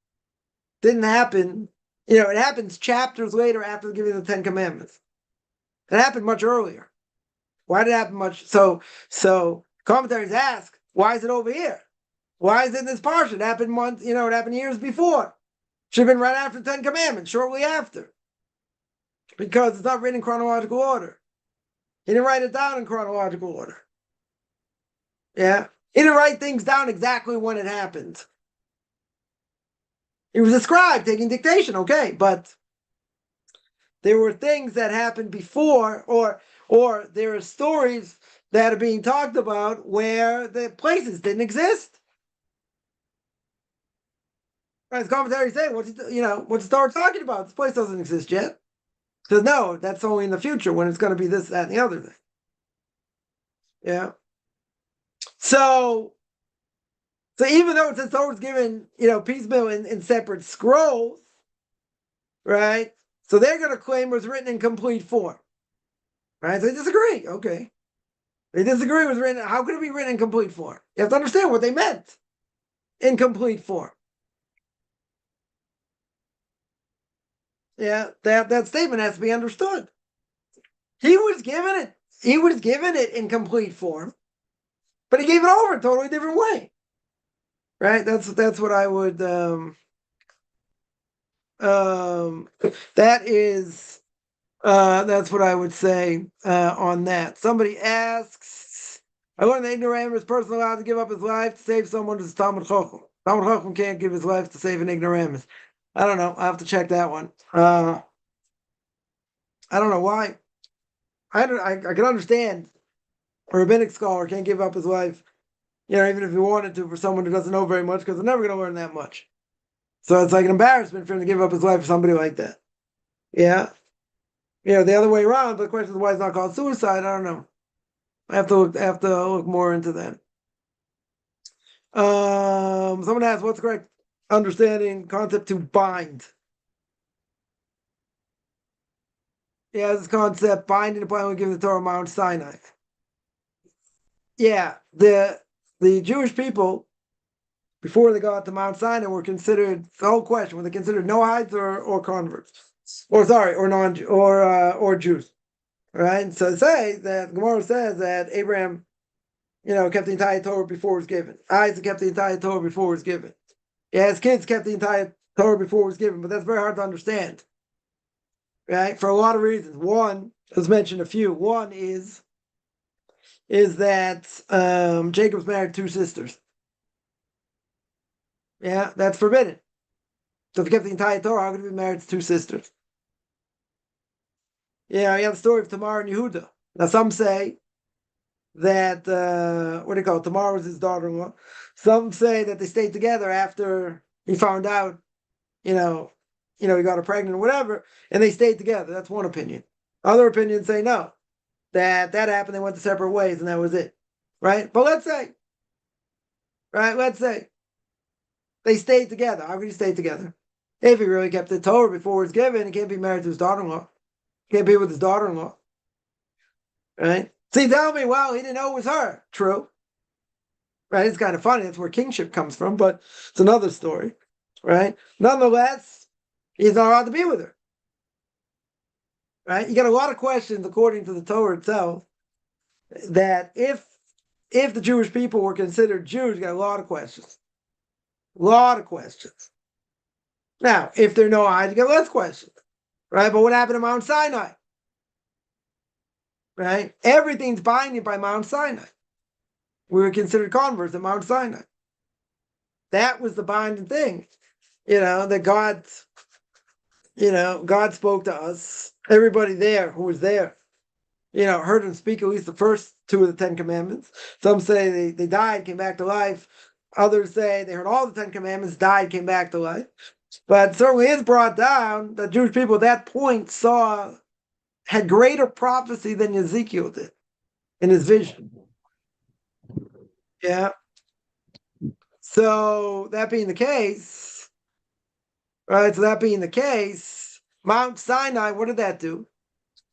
didn't happen, it happens chapters later after giving the 10 Commandments. It happened much earlier. Why did it happen much? So commentaries ask, why is it over here? Why is it in this parsha? It happened months, it happened years before. Should have been right after the 10 Commandments, shortly after. Because it's not written in chronological order. He didn't write it down in chronological order. Yeah? He didn't write things down exactly when it happened. He was a scribe taking dictation, okay, but there were things that happened before, or there are stories that are being talked about where the places didn't exist. Right, as commentaries say, what's the Torah talking about? This place doesn't exist yet. Because no, that's only in the future when it's going to be this, that, and the other thing. Yeah. So even though it's always given, piecemeal in separate scrolls, right? So they're going to claim it was written in complete form. Right? So they disagree. Okay. They disagree with written. How could it be written in complete form? You have to understand what they meant in complete form. Yeah, that statement has to be understood. He was given it. He was given it in complete form, but he gave it over a totally different way. Right? That's what I would. That is. That's what I would say on that. Somebody asks, I learned the ignoramus person allowed to give up his life to save someone who's Talmud Chochem. Talmud Chochem can't give his life to save an ignoramus. I don't know. I have to check that one. I don't know why. I can understand a rabbinic scholar can't give up his life, even if he wanted to, for someone who doesn't know very much, because they're never going to learn that much. So it's like an embarrassment for him to give up his life for somebody like that. Yeah. The other way around, but the question is why it's not called suicide. I don't know. I have to look more into that. Someone asked, what's the correct understanding concept to bind? Yeah, this concept, binding the plan we give the Torah Mount Sinai. Yeah, the Jewish people before they got to Mount Sinai were considered, the whole question, were they considered Noahites or converts? Or Jews. Right? So say that Gemara says that Abraham, kept the entire Torah before it was given. Isaac kept the entire Torah before it was given. Yeah, his kids kept the entire Torah before it was given, but that's very hard to understand. Right? For a lot of reasons. One, let's mention a few. One is that Jacob's married two sisters. Yeah, that's forbidden. So if he kept the entire Torah, how could he be married to two sisters? Yeah, you have the story of Tamar and Yehuda. Now some say that what do you call it? Tamar was his daughter-in-law. Some say that they stayed together after he found out, he got her pregnant or whatever, and they stayed together. That's one opinion. Other opinions say no, that happened. They went to separate ways, and that was it. Right? But let's say they stayed together. How could he stay together? If he really kept the Torah before it was given, he can't be married to his daughter-in-law. He can't be with his daughter-in-law. Right? See, tell me, well, he didn't know it was her. True. Right? It's kind of funny. That's where kingship comes from, but it's another story. Right? Nonetheless, he's not allowed to be with her. Right? You got a lot of questions according to the Torah itself, that if the Jewish people were considered Jews, you got a lot of questions. A lot of questions. Now, if they're Noahites, you got less questions. Right? But what happened to Mount Sinai? Right? Everything's binding by Mount Sinai. We were considered converts at Mount Sinai. That was the binding thing. That God spoke to us. Everybody there who was there, heard him speak at least the first two of the Ten Commandments. Some say they died, came back to life. Others say they heard all the Ten Commandments, died, came back to life. But certainly is brought down that Jewish people at that point had greater prophecy than Ezekiel did in his vision. Yeah. So that being the case, right? So that being the case, Mount Sinai, what did that do?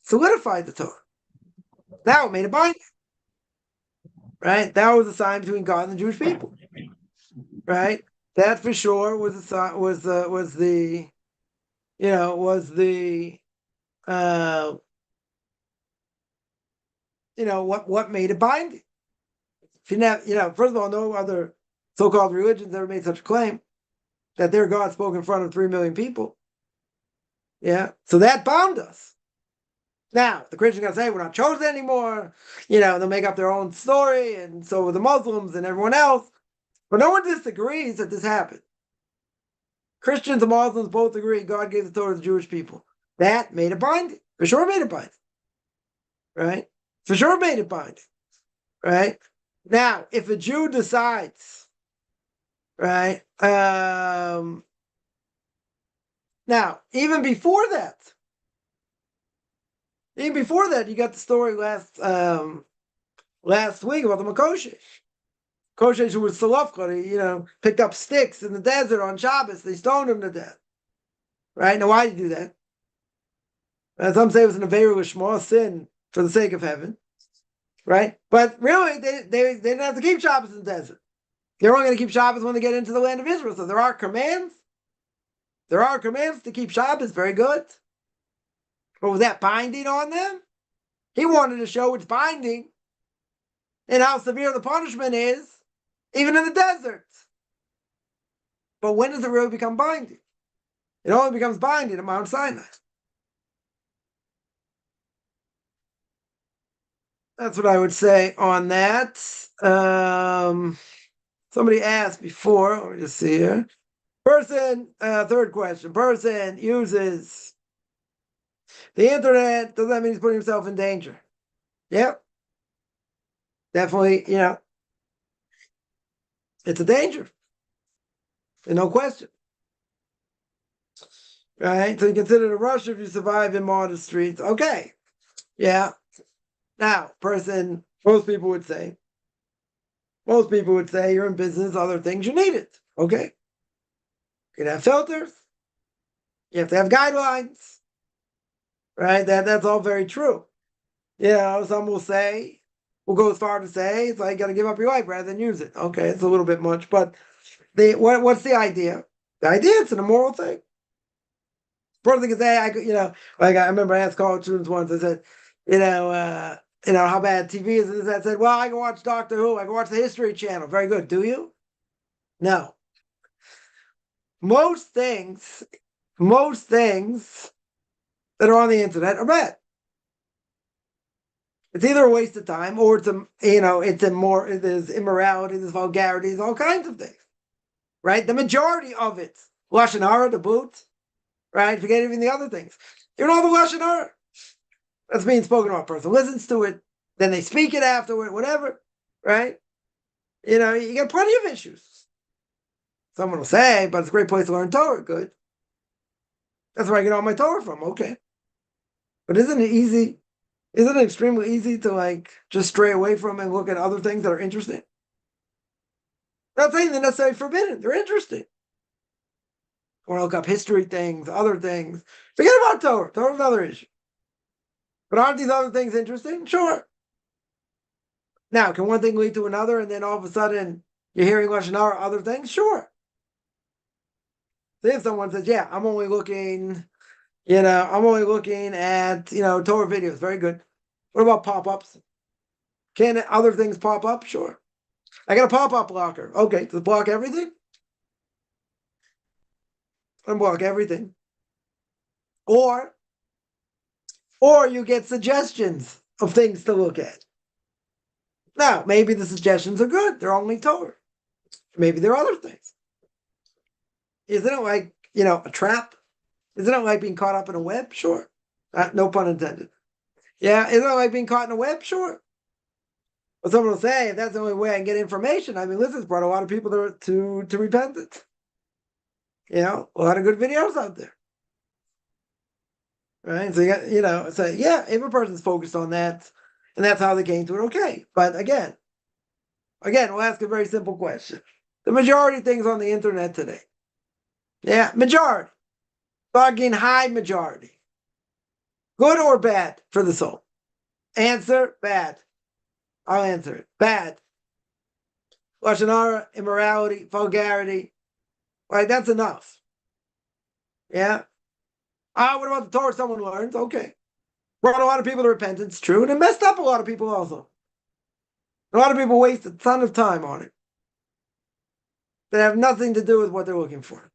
Solidified the Torah. Now it made it binding. Right? That was a sign between God and the Jewish people. Right? That for sure what made it binding. If you first of all, no other so-called religions ever made such a claim that their God spoke in front of 3 million people. Yeah. So that bound us. Now, the Christians are going to say we're not chosen anymore. They'll make up their own story, and so will the Muslims and everyone else. But no one disagrees that this happened. Christians and Muslims both agree God gave the Torah to the Jewish people. That made it binding. For sure made it binding. Right? For sure made it binding. Right? Now, if a Jew decides, right? Now, even before that, you got the story last week about the Makoshesh. Koshesh, who was Salafka, picked up sticks in the desert on Shabbos. They stoned him to death. Right? Now, why did he do that? Some say it was an Aveira Lishma, sin for the sake of heaven. Right? But really, they didn't have to keep Shabbos in the desert. They're only going to keep Shabbos when they get into the land of Israel. So there are commands. There are commands to keep Shabbos, very good. But was that binding on them? He wanted to show it's binding and how severe the punishment is, even in the desert. But when does it really become binding? It only becomes binding at Mount Sinai. That's what I would say on that. Somebody asked before, let me just see here. Third question. Person uses the internet, does that mean he's putting himself in danger? Yep. Definitely, it's a danger. There's no question. Right? So you consider the rush if you survive in modest streets. Okay. Yeah. Now, most people would say you're in business, other things, you need it. Okay. You can have filters. You have to have guidelines. Right? That's all very true. Some will go as far to say it's like you got to give up your life rather than use it. Okay, it's a little bit much, but what's the idea? The idea it's an immoral thing. First thing is say like I remember I asked college students once. I said, how bad TV is. I said, well, I can watch Doctor Who. I can watch the History Channel. Very good. Do you? No. Most things that are on the internet are bad. It's either a waste of time or there's immorality, there's vulgarity, there's all kinds of things, right? The majority of it, Lashon Hara, the boot, right? Forget even the other things. You know the Lashon Hara. That's being spoken about. A person listens to it, then they speak it afterward, whatever, right? You get plenty of issues. Someone will say, but it's a great place to learn Torah. Good. That's where I get all my Torah from. Okay. But isn't it extremely easy to just stray away from and look at other things that are interesting? I'm not saying they're necessarily forbidden. They're interesting. Or look up history things, other things. Forget about Torah. Torah's another issue. But aren't these other things interesting? Sure. Now, can one thing lead to another and then all of a sudden you're hearing Lashon Hara, other things? Sure. So if someone says, yeah, I'm only looking at, Torah videos. Very good. What about pop-ups? Can other things pop up? Sure. I got a pop-up blocker. Okay, does it block everything? Unblock everything. Or you get suggestions of things to look at. Now, maybe the suggestions are good. They're only Torah. Maybe there are other things. Isn't it like, a trap? Isn't it like being caught up in a web? Sure. No pun intended. Yeah, isn't it like being caught in a web? Sure. But someone will say, if that's the only way I can get information, listen, it's brought a lot of people to repentance. A lot of good videos out there. Right? So if a person's focused on that, and that's how they came to it, okay. But again, we'll ask a very simple question. The majority of things on the internet today. Yeah, majority. Fucking high majority. Good or bad for the soul? Answer, bad. I'll answer it. Bad. Lashon Hara, immorality, vulgarity. Right, that's enough. Yeah. What about the Torah someone learns? Okay. Brought a lot of people to repentance, true, and it messed up a lot of people also. A lot of people waste a ton of time on it that have nothing to do with what they're looking for.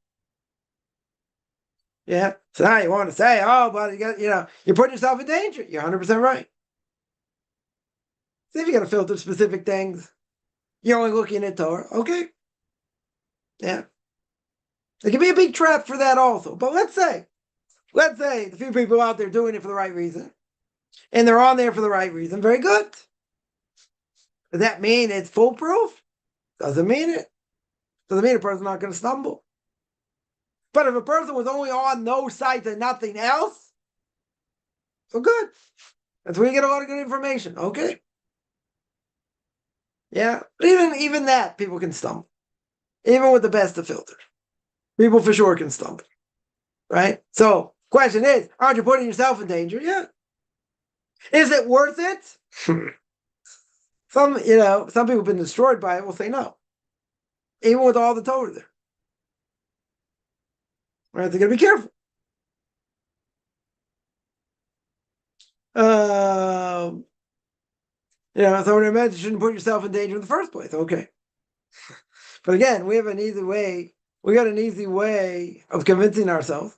Yeah. So now you want to say, but you put yourself in danger. You're 100% right. See if you got to filter specific things. You're only looking at Torah. Okay. Yeah. It can be a big trap for that also. But let's say the few people out there doing it for the right reason, and they're on there for the right reason. Very good. Does that mean it's foolproof? Doesn't mean it. Doesn't mean a person's not going to stumble. But if a person was only on those sites and nothing else, so good. That's where you get a lot of good information. Okay. Yeah. But even that, people can stumble. Even with the best of filters. People for sure can stumble. Right? So, question is, aren't you putting yourself in danger? Yeah. Is it worth it? Some people have been destroyed by it will say no. Even with all the Torah there. Right? They got to be careful. So when I imagine you shouldn't put yourself in danger in the first place. Okay. But again, we have an easy way. We got an easy way of convincing ourselves,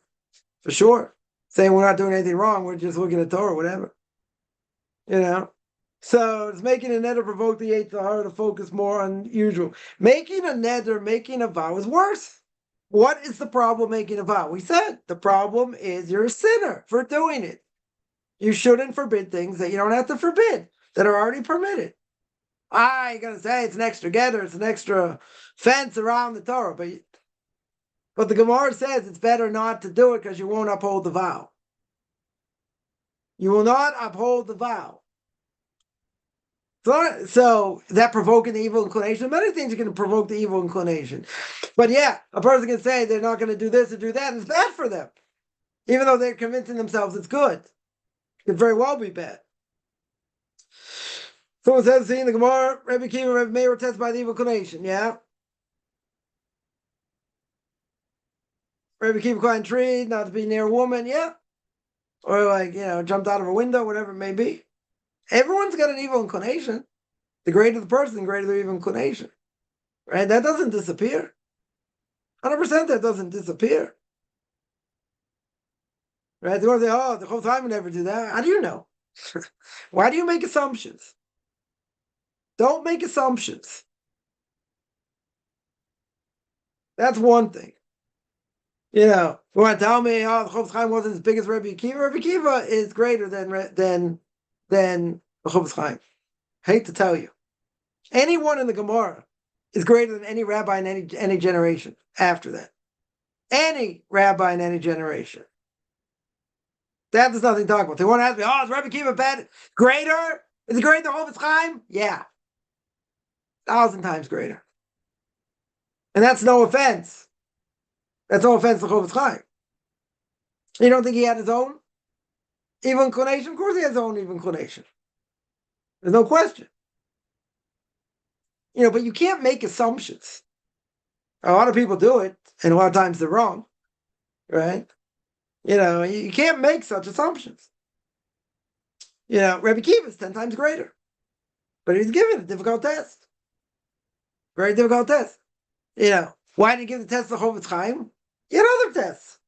for sure. Saying we're not doing anything wrong, we're just looking at Torah, whatever. So it's making a neder provoke the Yetzer Hara to focus more on usual. Making a neder, making a vow is worse. What is the problem making a vow? We said the problem is you're a sinner for doing it. You shouldn't forbid things that you don't have to forbid, that are already permitted. You're going to say it's an extra getter, it's an extra fence around the Torah. But the Gemara says it's better not to do it because you won't uphold the vow. You will not uphold the vow. So that provoking the evil inclination, many things are going to provoke the evil inclination. But yeah, a person can say they're not going to do this or do that, and it's bad for them. Even though they're convincing themselves it's good. It could very well be bad. Someone says, see in the Gemara, Rabbi Kiva and Rabbi Meir were tested by the evil inclination. Yeah. Rabbi Kiva climbed a tree, not to be near a woman. Yeah. Or jumped out of a window, whatever it may be. Everyone's got an evil inclination. The greater the person, the greater the evil inclination. Right? That doesn't disappear. 100% that doesn't disappear. Right? They want to say, the whole time we never do that. How do you know? Why do you make assumptions? Don't make assumptions. That's one thing. You want to tell me, the Chofetz Chaim wasn't as big as Rabbi Akiva? Rabbi Akiva is greater than the Chofetz Chaim. Hate to tell you. Anyone in the Gemara is greater than any rabbi in any generation after that. Any rabbi in any generation. That there's nothing to talk about. They want to ask me, is Rabbi Akiva bad? Greater? Is he greater than Chofetz Chaim? Yeah. 1,000 times greater. And that's no offense. That's no offense to Chofetz Chaim. You don't think he had his own evil inclination? Of course he has his own evil inclination. There's no question. But you can't make assumptions. A lot of people do it, and a lot of times they're wrong. Right? You can't make such assumptions. Rabbi Akiva is 10 times greater. But he's given a difficult test. Very difficult test. Why did he give the test to Chofetz Chaim? He had other tests.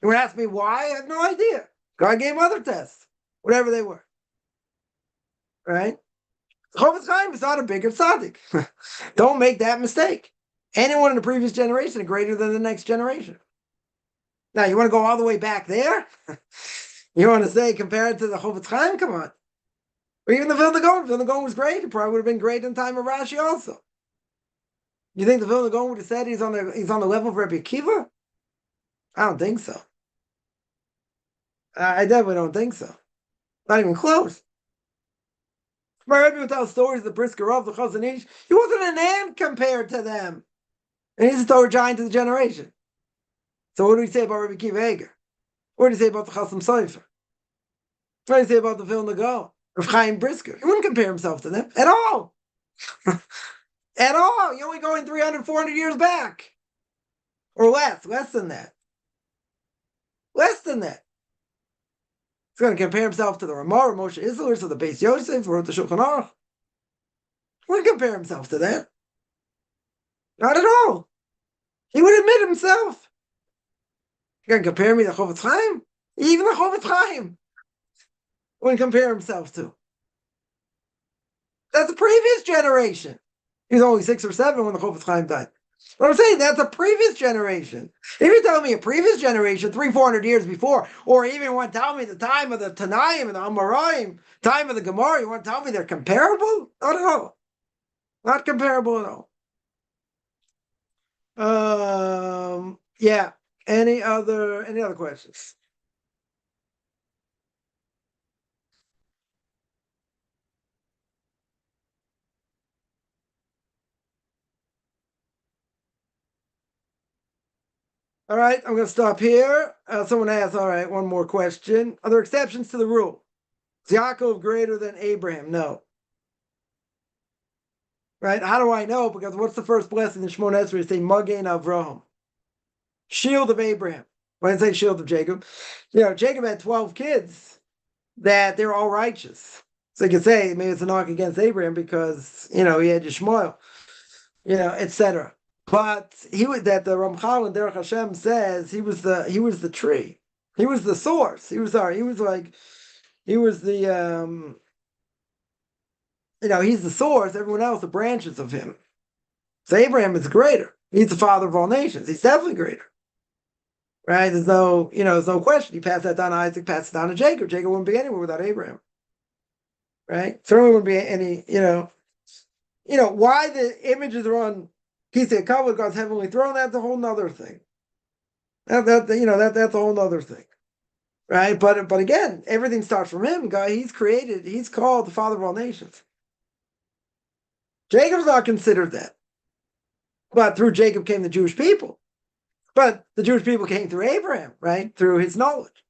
You would ask me why? I have no idea. God gave him other tests, whatever they were. Right? Chofetz Chaim is not a bigger tzaddik. Don't make that mistake. Anyone in the previous generation is greater than the next generation. Now, you want to go all the way back there? You want to say compared to the Chofetz Chaim? Come on. Or even the Vilna Gaon. Vilna Gaon was great. He probably would have been great in the time of Rashi also. You think the Vilna Gaon would have said he's on the level of Rabbi Akiva? I don't think so. I definitely don't think so. Not even close. My Rebbe would tell stories of the Brisker of the Chazon Ish. He wasn't an ant compared to them. And he's a Torah giant to the generation. So what do we say about Rabbi Akiva Eger? What do we say about the Chasam Sofer? What do we say about the Vilna Gaon? Of Chaim Brisker? He wouldn't compare himself to them at all. At all. You're only going 300, 400 years back. Or less than that. Less than that. He's going to compare himself to the Ramah, Moshe Isler, to the Beis Yosef, who wrote the Shulchan Aruch. He wouldn't compare himself to that. Not at all. He would admit himself. You're going to compare me to Chofetz Chaim? Even the Chofetz Chaim wouldn't compare himself to. That's the previous generation. He was only 6 or 7 when the Chofetz Chaim died. But I'm saying that's a previous generation. If you tell me a previous generation, 300-400 years before, or even want to tell me the time of the Tanaim and the Amoraim, time of the Gemara, you want to tell me they're comparable? Not at all. Not comparable at all. Yeah. Any other questions? All right, I'm going to stop here. Someone asked, all right, one more question. Are there exceptions to the rule? Is Yaakov greater than Abraham? No. Right? How do I know? Because what's the first blessing in Shemona Esrei? Say, Magen Avraham. Shield of Abraham. When I say shield of Jacob, Jacob had 12 kids that they're all righteous. So you could say maybe it's a knock against Abraham because he had Yishmael, etc. But the Ramchal in Derech Hashem says he was the tree, he was the source, he was the he's the source. Everyone else, the branches of him. So Abraham is greater. He's the father of all nations. He's definitely greater. Right? There's no question. He passed that down to Isaac, passed it down to Jacob. Jacob wouldn't be anywhere without Abraham. Right? Certainly wouldn't be any, why the images are on Kisei Kavod, God's heavenly throne, that's a whole nother thing. That's a whole nother thing. Right? But again, everything starts from him. God, he's called the father of all nations. Jacob's not considered that. But through Jacob came the Jewish people. But the Jewish people came through Abraham, right? Through his knowledge.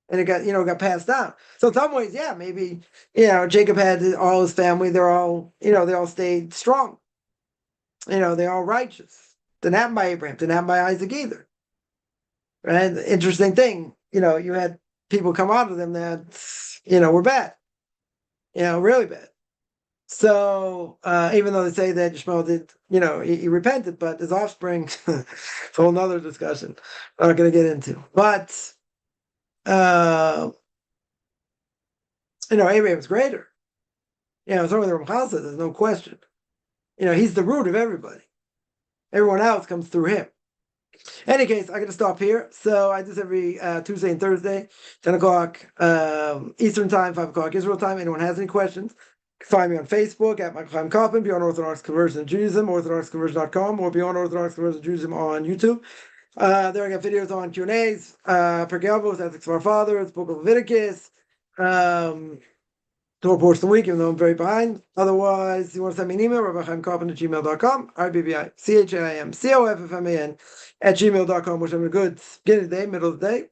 And it got passed down. So in some ways, yeah, maybe, Jacob had all his family, they all stayed strong. They're all righteous. Didn't happen by Abraham, didn't happen by Isaac either. Right? The interesting thing, you had people come out of them that, were bad. Really bad. So even though they say that Ishmael did, he repented, but his offspring, it's a whole nother discussion I'm not going to get into. But Abraham's greater. Certainly the Ramchal says there's no question. He's the root of everybody. Everyone else comes through him. In any case, I got to stop here. So I do this every Tuesday and Thursday, 10 o'clock Eastern time, 5 o'clock Israel time. Anyone has any questions, you can find me on Facebook at Michael Chaim Kaufman, Beyond Orthodox Conversion in Judaism, orthodoxconversion.com, or Beyond Orthodox Conversion in Judaism on YouTube. There I got videos on Q&As, Pirkei Avos, Ethics of Our Fathers, Book of Leviticus, Torah portion of the week, even though I'm very behind. Otherwise, you want to send me an email, rabbichaimkaufman@gmail.com, RBBICHAIMCOFFMAN @gmail.com. Wish I'm a good beginning of the day, middle of the day.